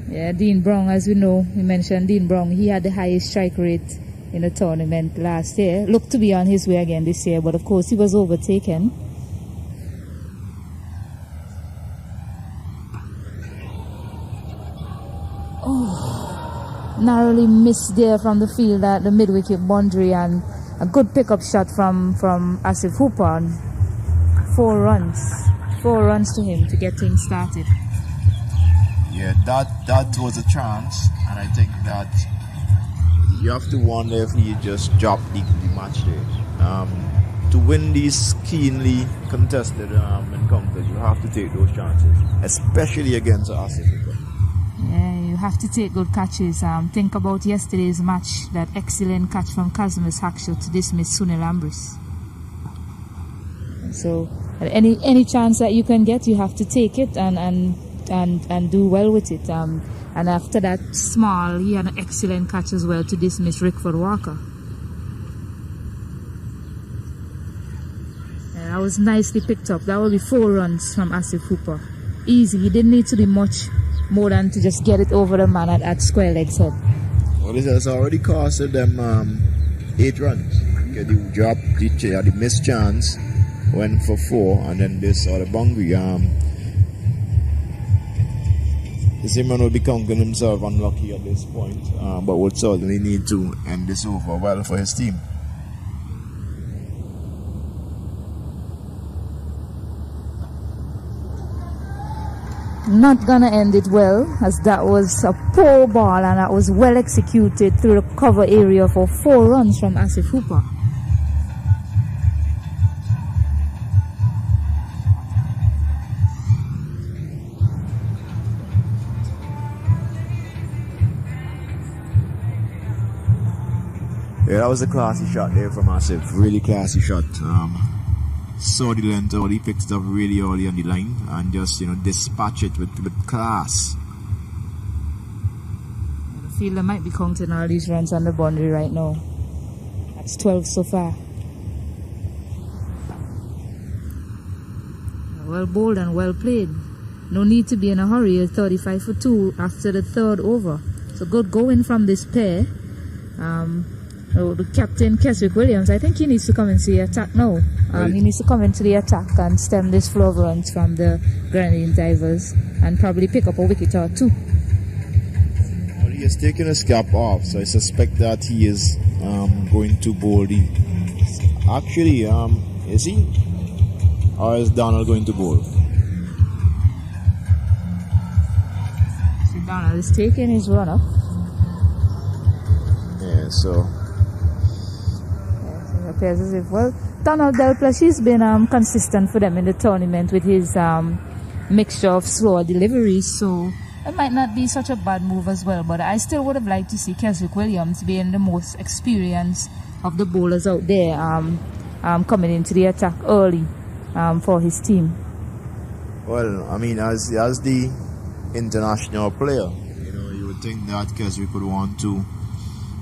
Yeah, Dean Brown, as we know, we mentioned Dean Brown, he had the highest strike rate in the tournament last year. Looked to be on his way again this year, but of course he was overtaken. Oh, narrowly missed there from the field at the mid-wicket boundary, and a good pickup shot from Asif Hooper. 4 runs. 4 runs to him to get things started. Yeah, that was a chance, and I think that you have to wonder if he just dropped the match there. To win these keenly contested encounters, you have to take those chances, especially against Asif. Yeah, you have to take good catches. Think about yesterday's match, that excellent catch from Kazimierz Hakshaw to dismiss Sunil Ambris. So, any chance that you can get, you have to take it and do well with it. And after that, Small, he had an excellent catch as well to dismiss Rickford Walker. That was nicely picked up. That will be 4 runs from Asif Hooper. Easy. He didn't need to do much more than to just get it over the man at square legs head. Well, it has already costed them 8 runs. Okay, they dropped the missed chance, went for 4, and then this other boundary. Zimmerman will be counting himself unlucky at this point, but would certainly need to end this over well for his team. Not gonna end it well, as that was a poor ball and that was well executed through the cover area for 4 runs from Asif Hooper. Yeah, that was a classy shot there from Asif. Really classy shot. Saw the length out, he picked it up really early on the line and just, dispatch it with class. The fielder might be counting all these runs on the boundary right now. That's 12 so far. Well bowled and well played. No need to be in a hurry. 35 for 2 after the 3rd over. So good going from this pair. The captain, Keswick Williams, I think he needs to come and see attack now. He needs to come into the attack and stem this flow of runs from the Grenadine Divers and probably pick up a wicket or 2. Well, He has taken his cap off, so I suspect that he is going to bowl the... Actually, is he? Or is Donald going to bowl? So Donald is taking his run up. Yeah, so... It appears as if, well, Donald Delplesh, he's been consistent for them in the tournament with his mixture of slower deliveries, so it might not be such a bad move as well, but I still would have liked to see Keswick Williams being the most experienced of the bowlers out there, coming into the attack early for his team. Well, I mean, as the international player, you would think that Keswick would want to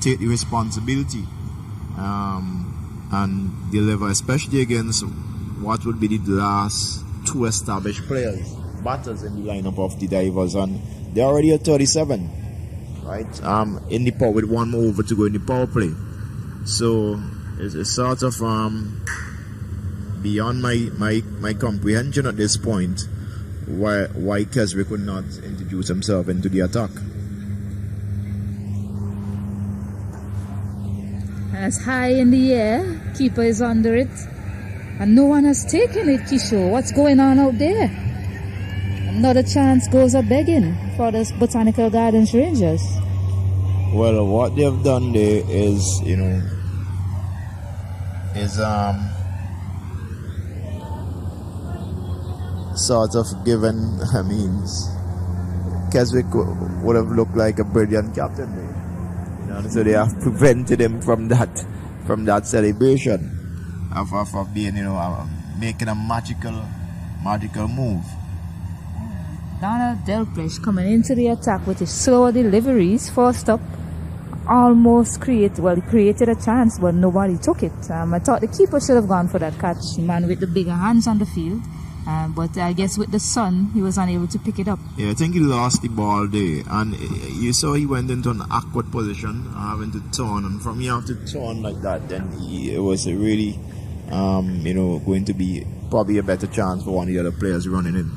take the responsibility and deliver, especially against what would be the last two established batters in the lineup of the Divers, and they're already at 37, right? In the power with one more over to go in the power play. So it's sort of beyond my comprehension at this point why Keswick would not introduce himself into the attack. As high in the air, keeper is under it, and no one has taken it, Kishore. What's going on out there? Another chance goes a begging for the Botanical Gardens Rangers. Well, what they've done there is, sort of given, Keswick would have looked like a brilliant captain there. So they have prevented him from that celebration of being, making a magical move. Donald Delplesh coming into the attack with his slower deliveries. First up, almost created a chance, but nobody took it. I thought the keeper should have gone for that catch, man with the bigger hands on the field. But I guess with the sun, he was unable to pick it up. Yeah, I think he lost the ball there, and you saw he went into an awkward position, having to turn, and from you have to turn like that, then it was really, going to be probably a better chance for one of the other players running in.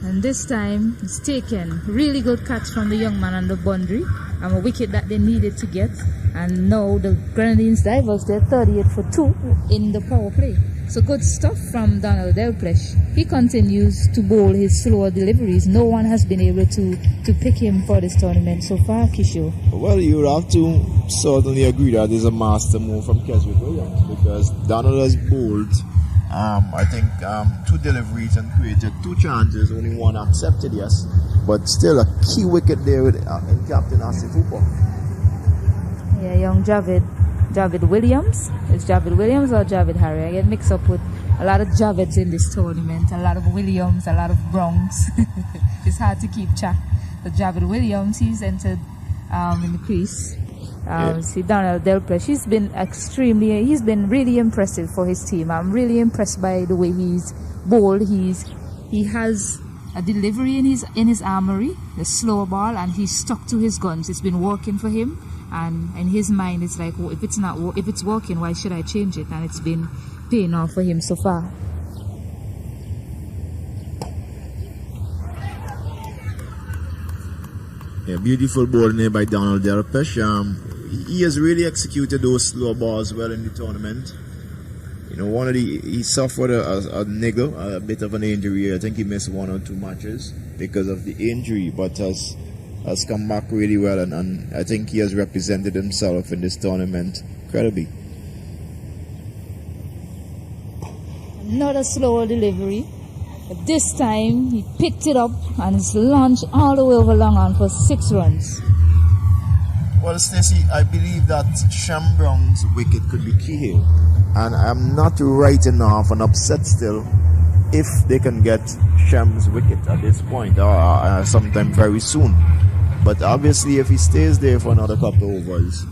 And this time, it's taken. Really good catch from the young man on the boundary. A wicket that they needed to get. And now the Grenadines Divers, they're 38 for 2 in the power play. So good stuff from Donald Delplesh. He continues to bowl his slower deliveries. No one has been able to pick him for this tournament so far, Kishore. Well, you would have to certainly agree that is a master move from Keswick Williams, because Donald has bowled I think 2 deliveries and created 2 chances, only 1 accepted, yes, but still a key wicket there in Captain Asif football. Yeah, young Javid Williams. Is Javid Williams or Javid Harry? I get mixed up with a lot of Javids in this tournament, a lot of Williams, a lot of Bronx. It's hard to keep track. But Javid Williams, he's entered in the crease. See Donald Delplesh, he's been really impressive for his team. I'm really impressed by the way he's bowled. He has a delivery in his armory, the slow ball, and he's stuck to his guns. It's been working for him, and in his mind it's like, if it's working, why should I change it? And it's been paying off for him so far. Yeah, beautiful bowling there by Donald Delplesh. He has really executed those slow balls well in the tournament. He suffered a niggle, a bit of an injury. I think he missed 1 or 2 matches because of the injury, but has come back really well, and I think he has represented himself in this tournament incredibly. Another slower delivery. But this time he picked it up and it's launched all the way over long on for 6 runs. Well, Stacey, I believe that Shem Brown's wicket could be key here, and I'm not writing off an upset still if they can get Shem's wicket at this point or sometime very soon. But obviously, if he stays there for another couple of overs,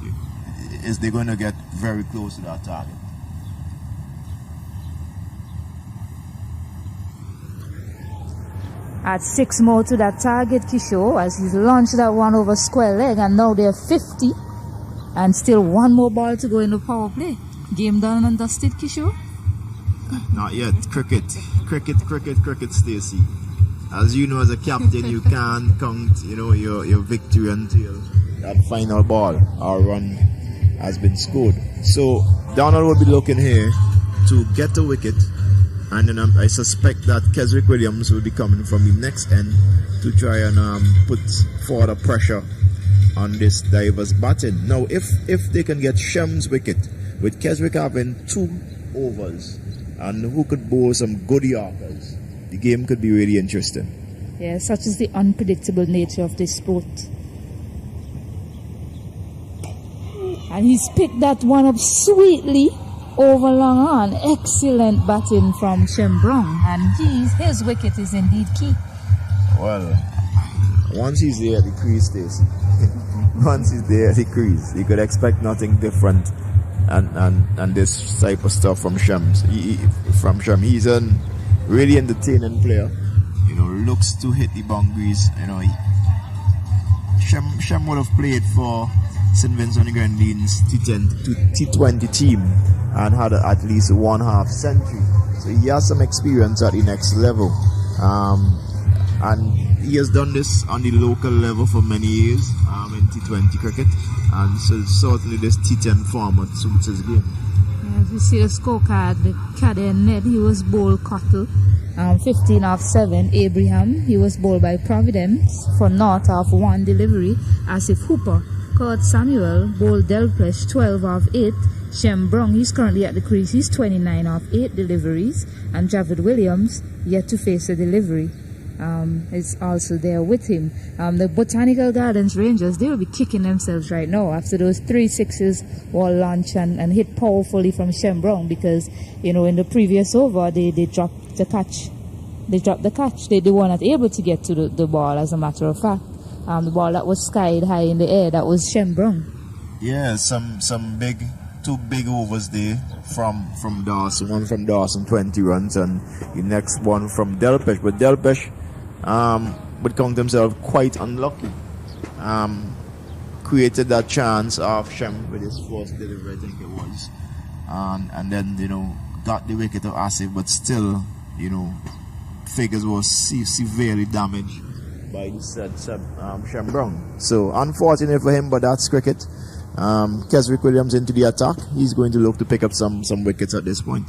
is they going to get very close to that target? At 6 more to that target, Kishore, as he's launched that one over square leg, and now they're 50, and still 1 more ball to go in the power play. Game done and dusted, Kishore? Not yet. Cricket. cricket, Stacey. As you know, as a captain, you can't count, your victory until that final ball or run has been scored. So Donald will be looking here to get a wicket, and then I suspect that Keswick Williams will be coming from the next end to try and put further pressure on this diver's batting. Now, if they can get Shem's wicket, with Keswick having 2 overs and who could bowl some good Yorkers, the game could be really interesting. Yeah, such is the unpredictable nature of this sport. And he's picked that one up sweetly over long on. Excellent batting from Shem Brown, and his wicket is indeed key. Well, once he's there at the crease, Stacey, once he's there at the crease, you could expect nothing different. And this type of stuff from Shem. He's a really entertaining player. Looks to hit the boundaries. Shem would have played for St. Vincent and the Grenadines T20 team and had at least 1/2 century. So he has some experience at the next level. And he has done this on the local level for many years in T20 cricket. And so certainly this T10 format suits his game. As you see the scorecard, the caddy Ned, he was bowled Cottle, 15 off 7. Abraham, he was bowled by Providence for not off 1 delivery. Asif Hooper, Kurt Samuel, bowled Delpesh, 12 off 8. Shem Brown, he's currently at the crease, he's 29 off 8 deliveries. And Javid Williams, yet to face a delivery, is also there with him. The Botanical Gardens Rangers, they will be kicking themselves right now after those 3 sixes were launched and hit powerfully from Shem Brown, because in the previous over they dropped the catch. They were not able to get to the ball, as a matter of fact. The ball that was skied high in the air, that was Shem Brown. Yeah, some 2 big overs there from Dawson. One from Dawson, 20 runs, and the next one from Delpesh. But Delpesh would count himself quite unlucky. Created that chance of Shem with his first delivery, I think it was. And then, got the wicket of Asif, but still, figures were severely damaged by the said Shem Brown. So, unfortunate for him, but that's cricket. Keswick Williams into the attack. He's going to look to pick up some wickets at this point.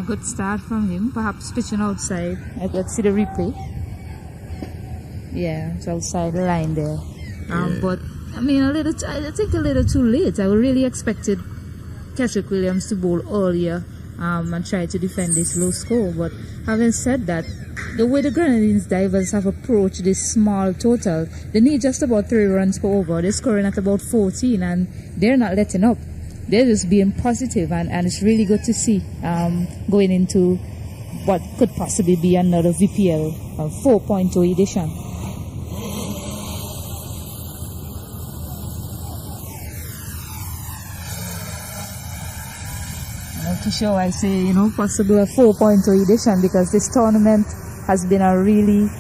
Good start from him, perhaps pitching outside. Let's see the replay. Yeah, it's outside the line there. But I think a little too late. I really expected Keswick Williams to bowl earlier and try to defend this low score. But having said that, the way the Grenadines divers have approached this small total, they need just about 3 runs per over. They're scoring at about 14, and they're not letting up. They're just being positive, and it's really good to see going into what could possibly be another VPL 4.0 edition. To show, I say, possible a 4.0 edition, because this tournament has been a real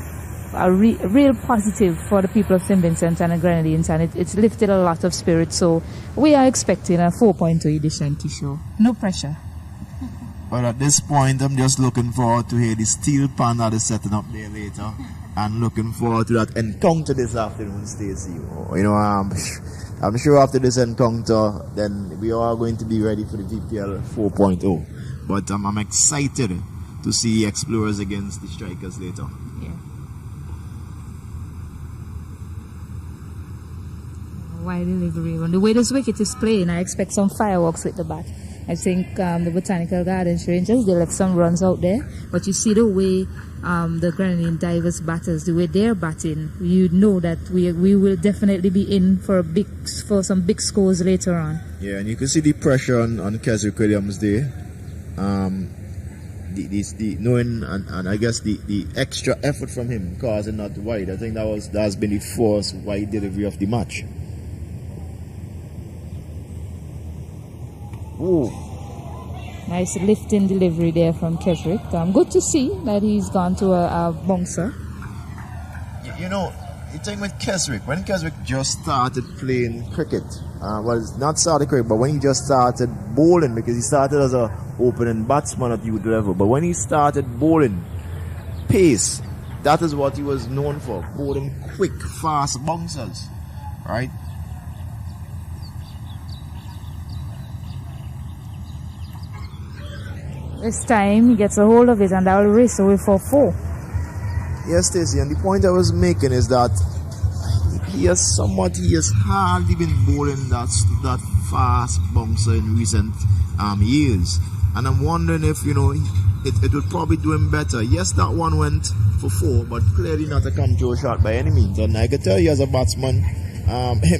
positive for the people of St. Vincent and the Grenadines, and it's lifted a lot of spirit. So we are expecting a 4.0 edition, Kisho. No pressure. Well, at this point, I'm just looking forward to hear the steel pan that is setting up there later, and looking forward to that encounter this afternoon, Stacey. I'm sure after this encounter, then we are going to be ready for the VPL 4.0. But I'm excited to see Explorers against the Strikers later. Yeah. Wide delivery. On the way this wicket is playing, I expect some fireworks with the bat. I think the Botanical Gardens Rangers, they left some runs out there. But you see the way the Grenadine Divers batters, the way they're batting, you know that we will definitely be in for some big scores later on. Yeah, and you can see the pressure on Keswick Williams there. Knowing and I guess the extra effort from him causing not wide. I think that's been the first wide delivery of the match. Ooh. Nice lifting delivery there from Keswick. Good to see that he's gone to a bouncer. the thing with Keswick, when Keswick just started playing cricket, not started cricket, but when he just started bowling, because he started as a opening batsman at youth level, but when he started bowling, pace, that is what he was known for, bowling quick, fast bouncers, right? This time he gets a hold of it and that will race away for 4. Yes, Stacey, and the point I was making is that he has hardly been bowling that fast bouncer in recent years. And I'm wondering if, it would probably do him better. Yes, that one went for 4, but clearly not a control shot by any means. And I can tell you as a batsman,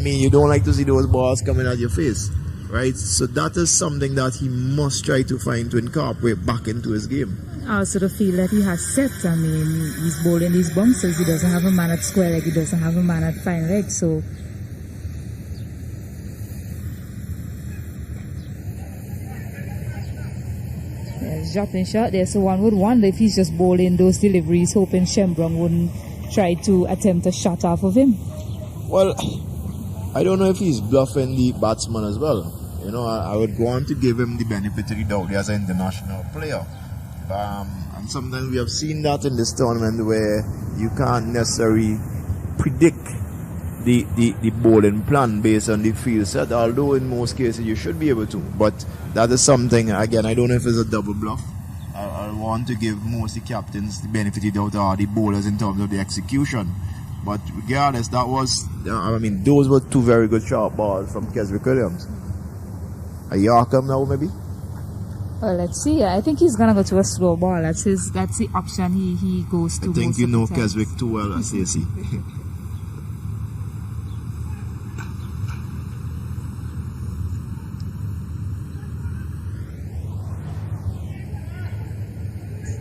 you don't like to see those balls coming at your face, right? So that is something that he must try to find to incorporate back into his game. I also feel that he has set. He's bowling these bouncers. He doesn't have a man at square leg. He doesn't have a man at fine leg. So there's dropping shot there. So one would wonder if he's just bowling those deliveries, hoping Shembrong wouldn't try to attempt a shot off of him. Well, I don't know if he's bluffing the batsman as well. I would go on to give him the benefit of the doubt as an international player. And sometimes we have seen that in this tournament where you can't necessarily predict the bowling plan based on the field set, although in most cases you should be able to. But that is something, again, I don't know if it's a double bluff. I want to give most of the captains the benefit of the doubt, or the bowlers, in terms of the execution. But regardless, those were 2 very good short balls from Keswick Williams. A Yorker now, maybe? Well, let's see. I think he's gonna go to a slow ball. That's the option he goes to. I think you know Keswick too well, Stacey.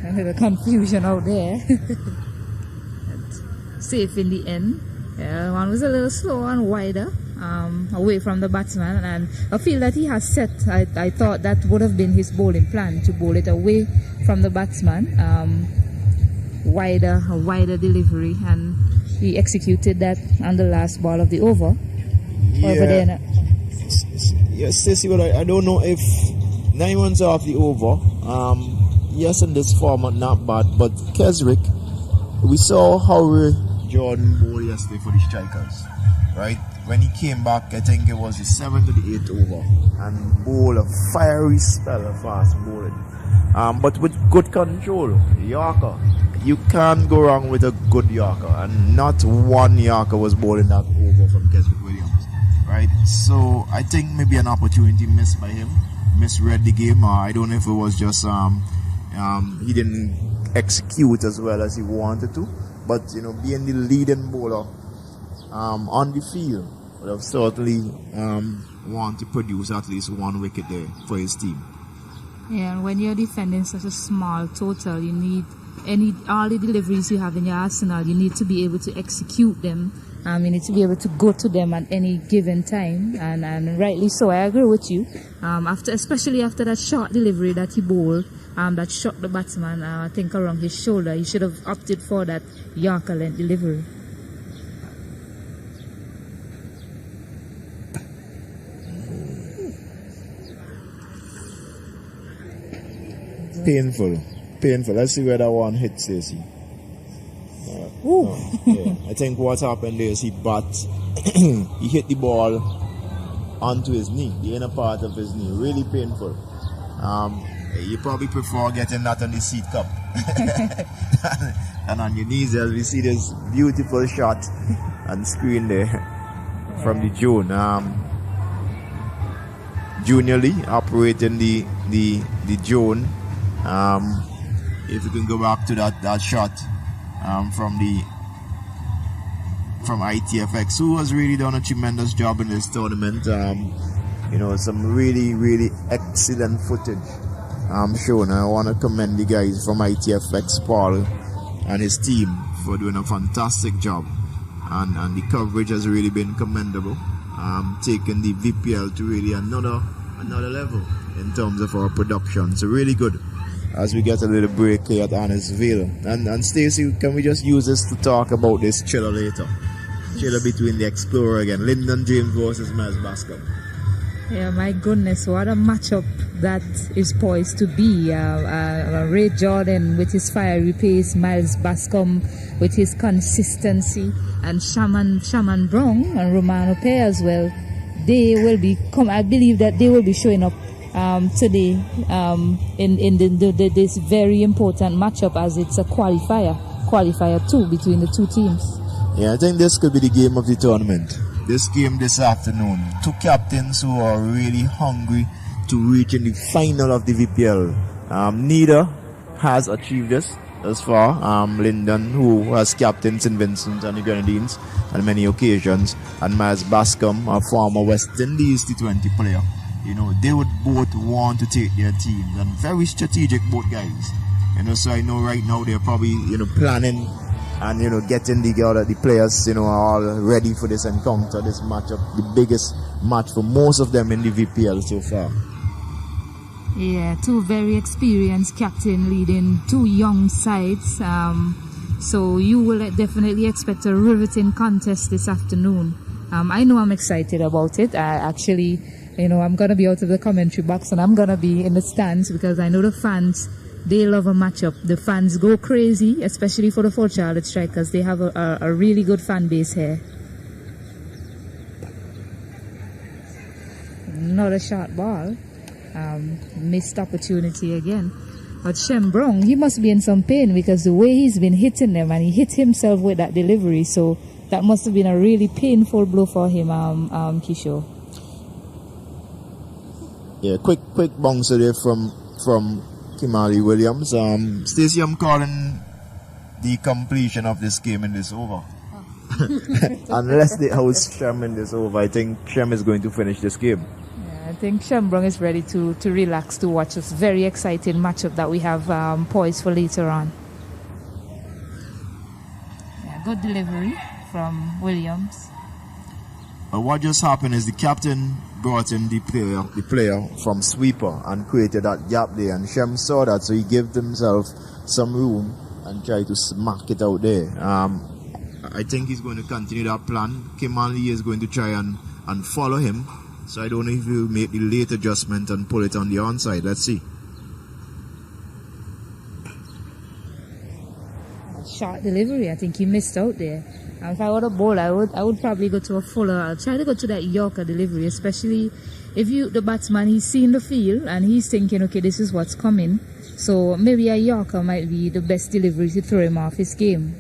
A little confusion out there. Safe in the end. One was a little slow and wider. Away from the batsman, and I feel that he has set. I thought that would have been his bowling plan, to bowl it away from the batsman, a wider delivery, and he executed that on the last ball of the over. Yeah, Stacey, but I don't know if 9 runs off the over. Yes, in this format, not bad, but Keswick, we saw how Jordan bowled yesterday for the strikers, right? When he came back, I think it was the 7th or the 8th over, and bowled a fiery spell of fast bowling. But with good control, Yorker, you can't go wrong with a good Yorker, and not one Yorker was bowling that over from Keswick Williams, right? So I think maybe an opportunity missed by him, misread the game. I don't know if it was just he didn't execute as well as he wanted to, but being the leading bowler on the field, would have certainly want to produce at least 1 wicket there for his team. Yeah, and when you're defending such a small total, you need all the deliveries you have in your arsenal. You need to be able to execute them. You need to be able to go to them at any given time, and rightly so. I agree with you. Especially after that short delivery that he bowled, that shot the batsman, I think around his shoulder. He should have opted for that Yorker length delivery. Painful. Let's see where that one hits, Stacey. Yeah. I think what happened there is he hit the ball onto his knee, the inner part of his knee. Really painful. You probably prefer getting that on the seat cup and on your knees, as we see this beautiful shot on the screen there from the June. Junior Lee operating the June. If you can go back to that shot from ITFX, who has really done a tremendous job in this tournament. Some really, really excellent footage shown. I want to commend the guys from ITFX, Paul and his team, for doing a fantastic job, and the coverage has really been commendable, taking the VPL to really another level in terms of our production. So really good. As we get a little break here at Annisville. And Stacey, can we just use this to talk about this chiller later? Trailer between the Explorer again. Lyndon James versus Miles Bascom. Yeah, my goodness, what a matchup that is poised to be. Ray Jordan with his fiery pace, Miles Bascom with his consistency, and Shaman Brown and Romano Pair as well. They will be I believe that they will be showing up today in this very important matchup, as it's a qualifier 2 between the two teams. Yeah, I think this could be the game of the tournament. This game this afternoon. Two captains who are really hungry to reach in the final of the VPL. Neither has achieved this thus far. Lyndon, who has captained St. Vincent and the Grenadines on many occasions, and Miles Bascom, a former West Indies T20 player. You know, they would both want to take their teams, and very strategic, both guys. You know, so I know right now they're probably, you know, planning and, you know, getting together. The players, you know, are all ready for this encounter, this matchup, the biggest match for most of them in the VPL so far. Yeah, two very experienced captain leading two young sides. So you will definitely expect a riveting contest this afternoon. I know I'm excited about it. Actually, you know, I'm going to be out of the commentary box and I'm going to be in the stands, because I know the fans, they love a matchup. The fans go crazy, especially for the Fort Charlotte Strikers. They have a really good fan base here. Not a short ball. Missed opportunity again. But Shem Brown, he must be in some pain, because the way he's been hitting them, and he hit himself with that delivery, so that must have been a really painful blow for him, Kishore. Yeah, quick bouncer there from Kimali Williams. Stacey, I'm calling the completion of this game in this over. Unless they house Shem in this over, I think Shem is going to finish this game. Yeah, I think Shem Brown is ready to relax, to watch this very exciting matchup that we have poised for later on. Yeah, good delivery from Williams. But what just happened is the captain brought in the player from sweeper and created that gap there, and Shem saw that, so he gave himself some room and tried to smack it out there. I think he's going to continue that plan. Kimali is going to try and follow him, so I don't know if he'll make the late adjustment and pull it on the onside. Let's see. Short delivery, I think he missed out there. If I were a bowler, I would probably go to a fuller. I'll try to go to that Yorker delivery, especially if the batsman, he's seen the field and he's thinking, okay, this is what's coming. So maybe a Yorker might be the best delivery to throw him off his game.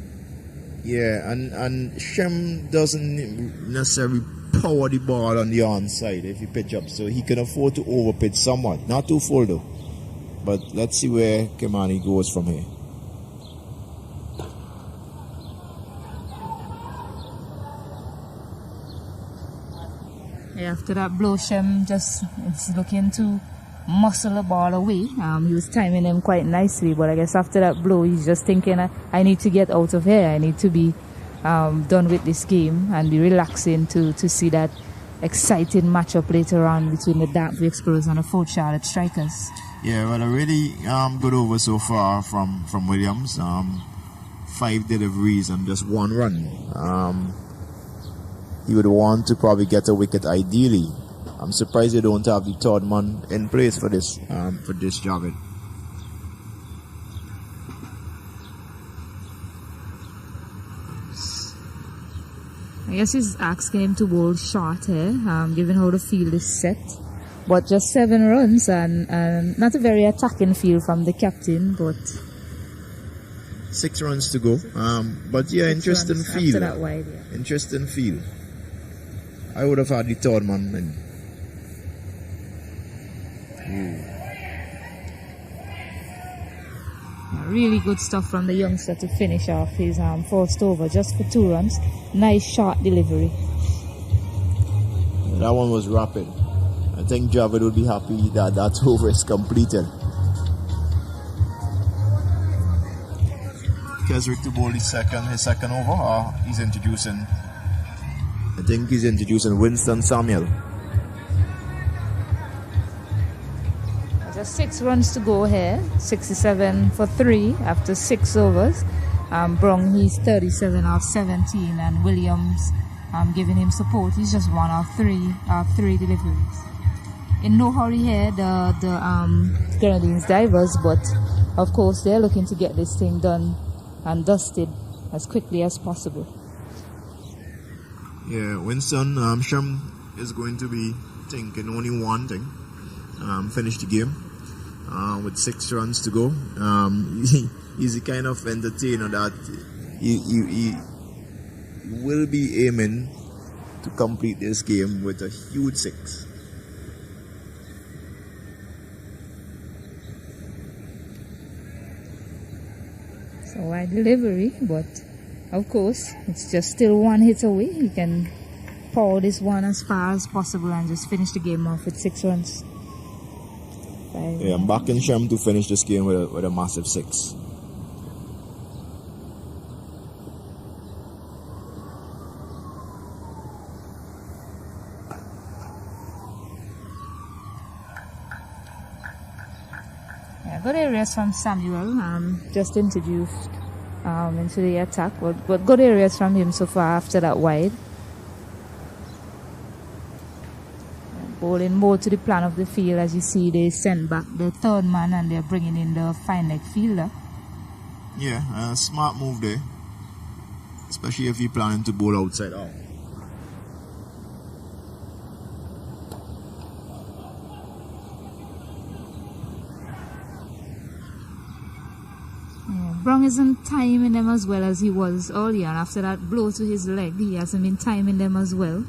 Yeah, and Shem doesn't necessarily power the ball on the onside if he pitch up, so he can afford to overpitch somewhat. Not too full though. But let's see where Kimani goes from here. After that blow, Shem just is looking to muscle the ball away. He was timing him quite nicely, but I guess after that blow, he's just thinking, I need to get out of here. I need to be done with this game and be relaxing to see that exciting matchup later on between the Darkview Explorers and the Fort Charlotte Strikers. Yeah, well, a really good over so far from Williams. 5 deliveries and just 1 run. He would want to probably get a wicket ideally. I'm surprised they don't have the third man in place for this job. I guess he's asking him to bowl short here, given how the field is set. But just 7 runs and not a very attacking field from the captain, but 6 runs to go. But yeah, interesting field. After that wide, yeah. Interesting field. I would have had the third man in. Really good stuff from the youngster to finish off his first over, just for 2 runs. Nice short delivery. That one was rapid. I think Javed would be happy that that over is completed. Keswick to bowl his second over. He's introducing. I think he's introducing Winston Samuel. Just 6 runs to go here. 67 for 3 after 6 overs. Brong, he's 37 of 17, and Williams giving him support. He's just 1 of 3 deliveries. In no hurry here, the Grenadines divers, but of course they're looking to get this thing done and dusted as quickly as possible. Yeah, Winston Shum is going to be thinking only one thing: finish the game with 6 runs to go. He's the kind of entertainer that he will be aiming to complete this game with a huge 6. So wide delivery, but of course it's just still 1 hit away. He can power this one as far as possible and just finish the game off with 6 runs. Yeah, I'm backing Shem to finish this game with a massive 6. Good areas from Samuel, just introduced into the attack, but good areas from him so far after that wide. Bowling more to the plan of the field. As you see, they send back the 3rd man and they're bringing in the fine leg fielder. Yeah, smart move there, especially if you're planning to bowl outside out. Brong isn't timing them as well as he was earlier, and after that blow to his leg, he hasn't been timing them as well.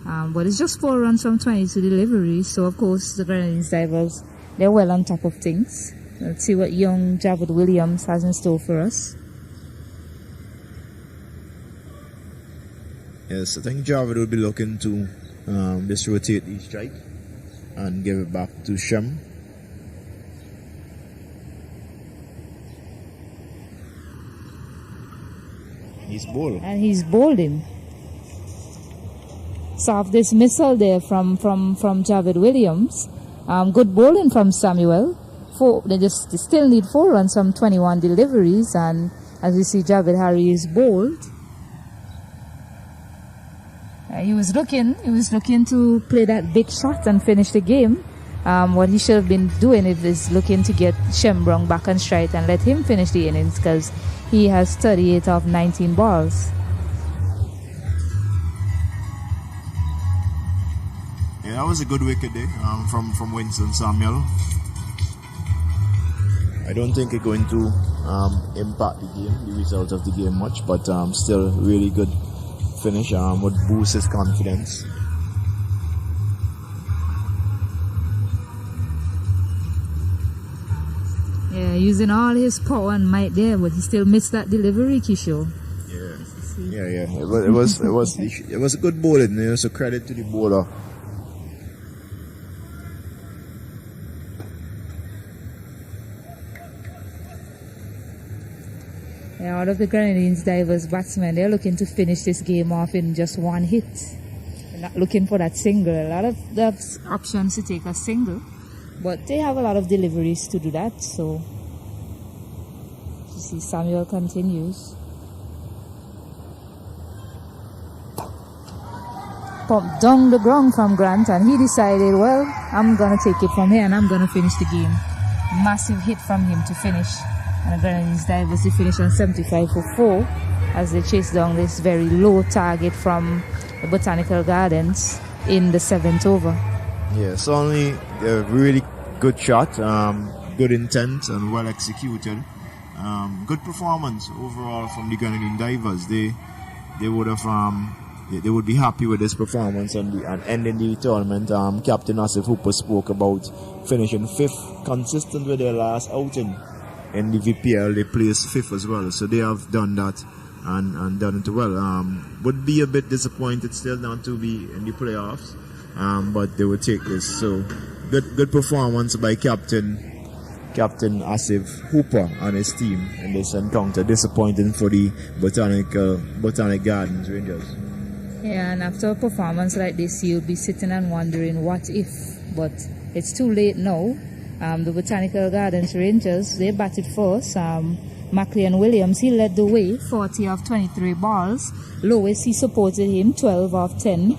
But it's just 4 runs from 22 deliveries, so of course the Grenadines divers, they're well on top of things. Let's see what young Javid Williams has in store for us. Yes, I think Javid will be looking to just rotate the strike and give it back to Shem. He's bowled. And he's bowled him. Soft dismissal there from Javid Williams. Good bowling from Samuel. They still need 4 runs from 21 deliveries, and as you see, Javid Harry is bowled. He was looking to play that big shot and finish the game. What he should have been doing is looking to get Shem Brong back on strike and let him finish the innings, because he has 38 of 19 balls. Yeah, that was a good wicket there from Winston Samuel. I don't think it's going to impact the game, the result of the game much, but still really good finish would boost his confidence. Yeah, using all his power and might there, but he still missed that delivery, Kishore. Yeah. It was a good bowling, so credit to the bowler. Yeah, out of the Grenadines divers batsmen, they're looking to finish this game off in just 1 hit. They're not looking for that single. A lot of the options to take a single, but they have a lot of deliveries to do that. So you see, Samuel continues. Pumped down the ground from Grant, and he decided, well, I'm gonna take it from here and I'm gonna finish the game. Massive hit from him to finish. And the Grenadines divers, they finish on 75 for 4 as they chase down this very low target from the Botanical Gardens in the 7th over. Yeah, certainly a really good shot, good intent and well executed. Good performance overall from the Grenadine divers. They would be happy with this performance and ending the tournament. Captain Asif Hooper spoke about finishing 5th, consistent with their last outing. In the VPL, they placed 5th as well, so they have done that and done it well. Would be a bit disappointed still not to be in the playoffs, but they would take this. So good performance by Captain Asif Hooper and his team in this encounter. Disappointing for the Botanic Gardens Rangers. Yeah, and after a performance like this, you'll be sitting and wondering what if, but it's too late now. The Botanical Gardens Rangers, they batted first. Maclean Williams, he led the way, 40 of 23 balls. Lois, he supported him, 12 of 10.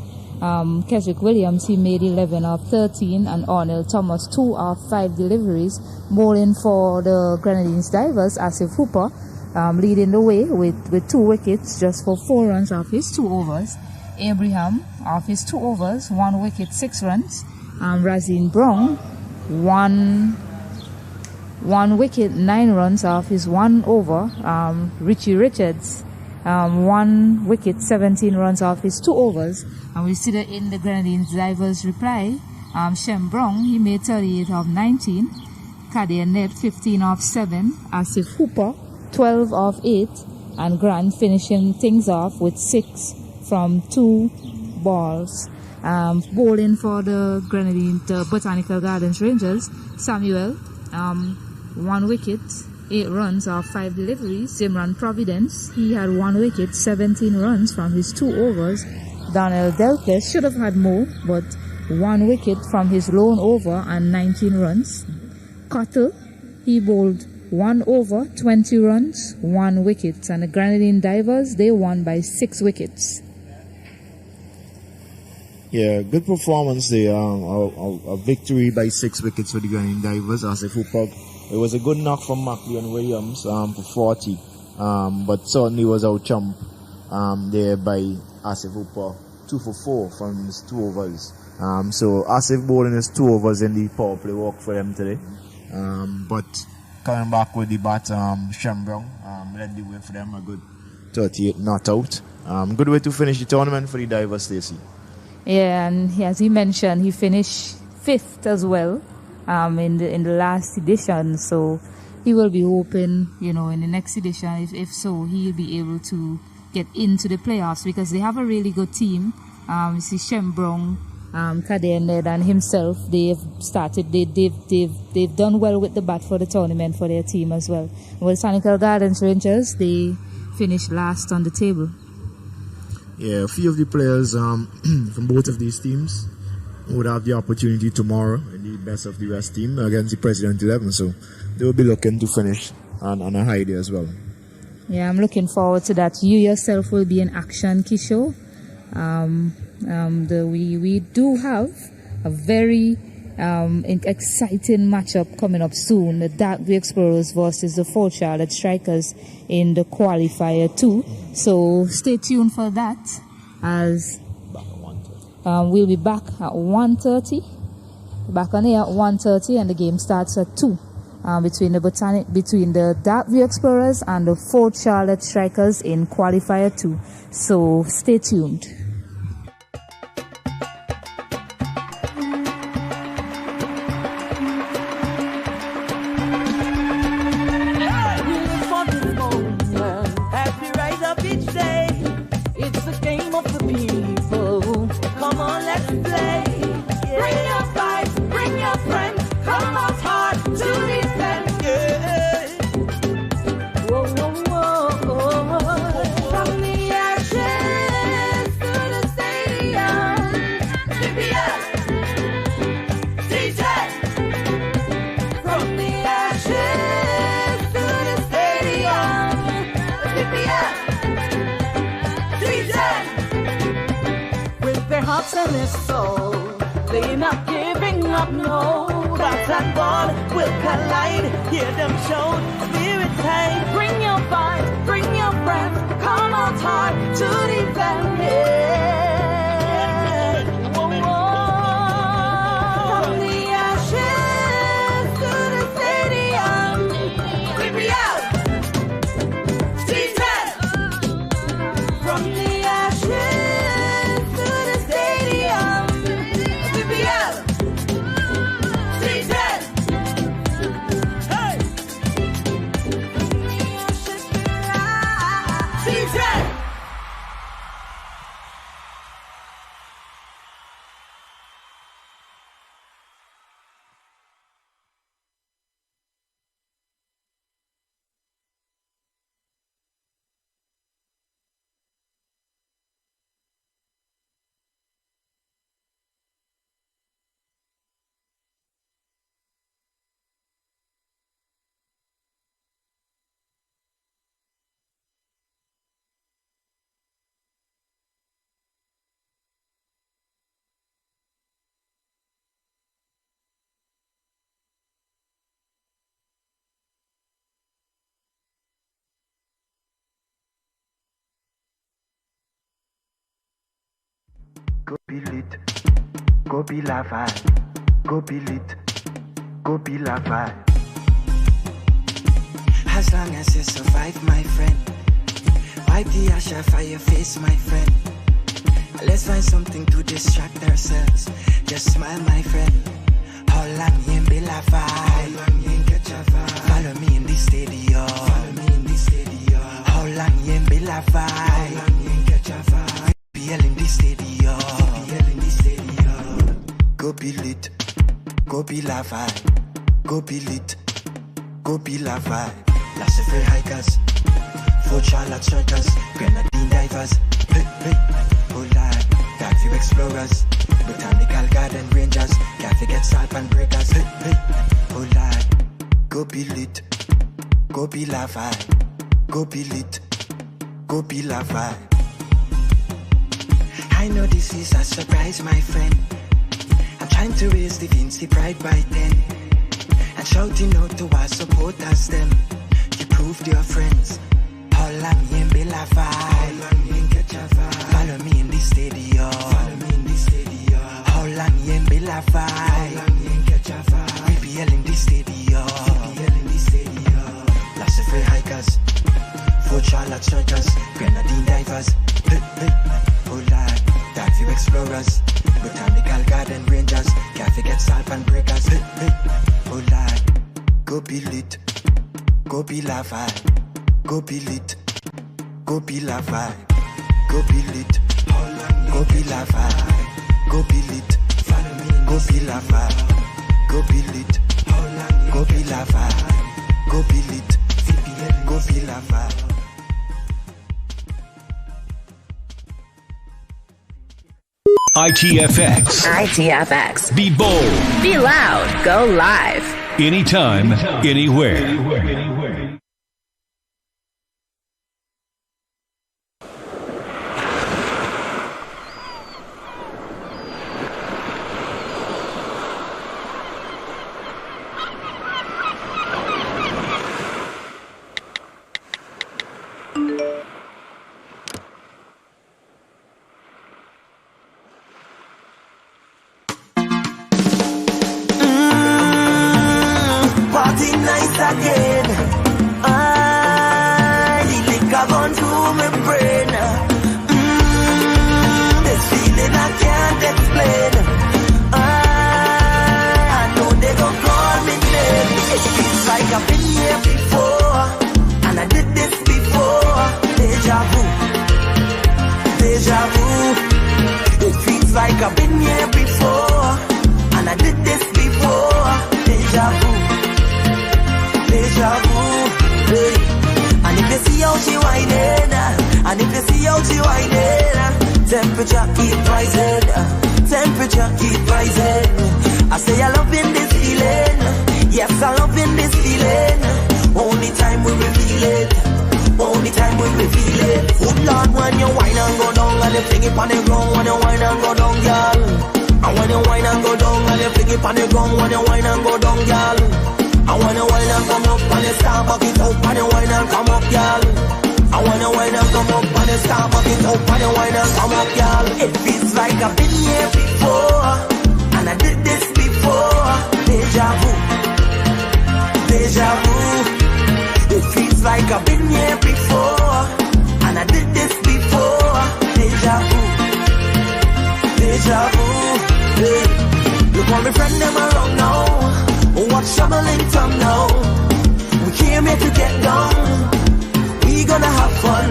Keswick Williams, he made 11 of 13, and Arnold Thomas, 2 of 5 deliveries. Bowling for the Grenadines Divers, Asif Hooper, leading the way with 2 wickets, just for 4 runs off his 2 overs. Abraham, off his 2 overs, 1 wicket, 6 runs. Razin Brown, 1 wicket, 9 runs off his 1 over. Richie Richards, 1 wicket, 17 runs off his 2 overs. And we see that in the Grenadines Divers reply, Shem Brown, he made 38 of 19. Kadir Ned, 15 of 7. Asif Hooper, 12 of 8. And Grant finishing things off with 6 from 2 balls. Bowling for the Grenadine, the Botanical Gardens Rangers, Samuel, 1 wicket, 8 runs off 5 deliveries. Zimran Providence, he had 1 wicket, 17 runs from his 2 overs. Daniel Delpes should have had more, but 1 wicket from his lone over and 19 runs. Cottle, he bowled 1 over, 20 runs, 1 wicket. And the Grenadine Divers, they won by 6 wickets. Yeah, good performance there. A victory by 6 wickets for the Grenadine Divers. Asif Hooper, it was a good knock from Maclean Williams for 40, but certainly was out-chump there by Asif Hooper, 2 for 4 from his 2 overs. So Asif bowling his 2 overs in the power play work for them today. But coming back with the bat, Shem Brown led the way for them, a good 38 not out. Good way to finish the tournament for the Divers, Stacey. Yeah, and as he mentioned, he finished 5th as well in the last edition. So he will be hoping, in the next edition, if so, he'll be able to get into the playoffs, because they have a really good team. You see Shem Brown, Kadir Ned and himself, they've done well with the bat for the tournament for their team as well. Botanical Gardens Rangers, they finished last on the table. Yeah, a few of the players from both of these teams would have the opportunity tomorrow in the best of the West team against the President 11, so they will be looking to finish on a high day as well. Yeah, I'm looking forward to that. You yourself will be in action, Kisho. We do have a very exciting matchup coming up soon. The Dark Blue Explorers versus the Fort Charlotte Strikers in the qualifier 2. So stay tuned for that, as we'll be back at 1:30. Back on air at 1:30, and the game starts at 2. Between the Dark Blue Explorers and the Fort Charlotte Strikers in qualifier 2. So stay tuned. And his soul, they're not giving up, no. Bats and ball will collide. Hear them show spirit tight. Bring your vibes, bring your friends. Come out hard to defend it. Whoa, whoa. From the ashes to the stadium, keep me out. C10. From the ashes. Go be lit, go be la vibe. Go be lit, go be la vibe. As long as you survive, my friend. Wipe the ash off your face, my friend. Let's find something to distract ourselves. Just smile, my friend. How long you be la vibe? Follow me in the stadium. How long you be la vibe? BL in the stadium. Go be lit, go be la vibe. Go be lit, go be la vibe. Lots of free hikers, food charlotte strikers, grenadine divers. Hey, hey, hold on, got few explorers, botanical garden rangers, cafe get salt and breakers. Hey, hey, hold on, go be lit, go be la vibe. Go be lit, go be la vibe. I know this is a surprise, my friend. I'm trying to raise the Vinci pride by 10 and shouting out to our supporters them. You proved your friends. How long you be la vibe? Follow me in the stadium. How long you be la vibe? BBL in the stadium. Lots of free hikers, food charlotte strikers, grenadine divers. Hey, hey, hold on, dark view explorers, botanical garden rangers, cafe get salt and breakers. Hey, hey, hold on, go be lit, go be la vibe. Go be lit, go be la vibe. Go be lit, go be la vibe. Go be lit, go be la vibe. Go be lit, go be la vibe. Go be lit, go be la vibe. ITFX. Be bold. Be loud. Go live. Anytime, anywhere. Party night again. The liquor gone through my brain. This feeling I can't explain. I know they gon' call me name. It feels like I've been here before, and I did this before. Deja vu, deja vu. It feels like I've been here before, and I did this before. Deja vu, deja vu. Hey. And if you see how she whining, and if you see how she whining, temperature keep rising, temperature keep rising. I say I love in this feeling, yes I love in this feeling. Only time we reveal it, only time we reveal it. Oh Lord, when you whine and go down, and you fling it on the ground, when you whine and go down, girl. And when you whine and go down, and you fling it on the ground, when you whine and go down, girl. I wanna wine and come up and you start back it up and you wine and come up, girl. I wanna wine and come up and you start back it up and you wine and come up, girl. It feels like I've been here before, and I did this before. Deja vu, deja vu. It feels like I've been here before, and I did this before. Deja vu, deja vu. Hey. Look how my friend them around now. What's troubling from now? We came here to get down. We gonna have fun.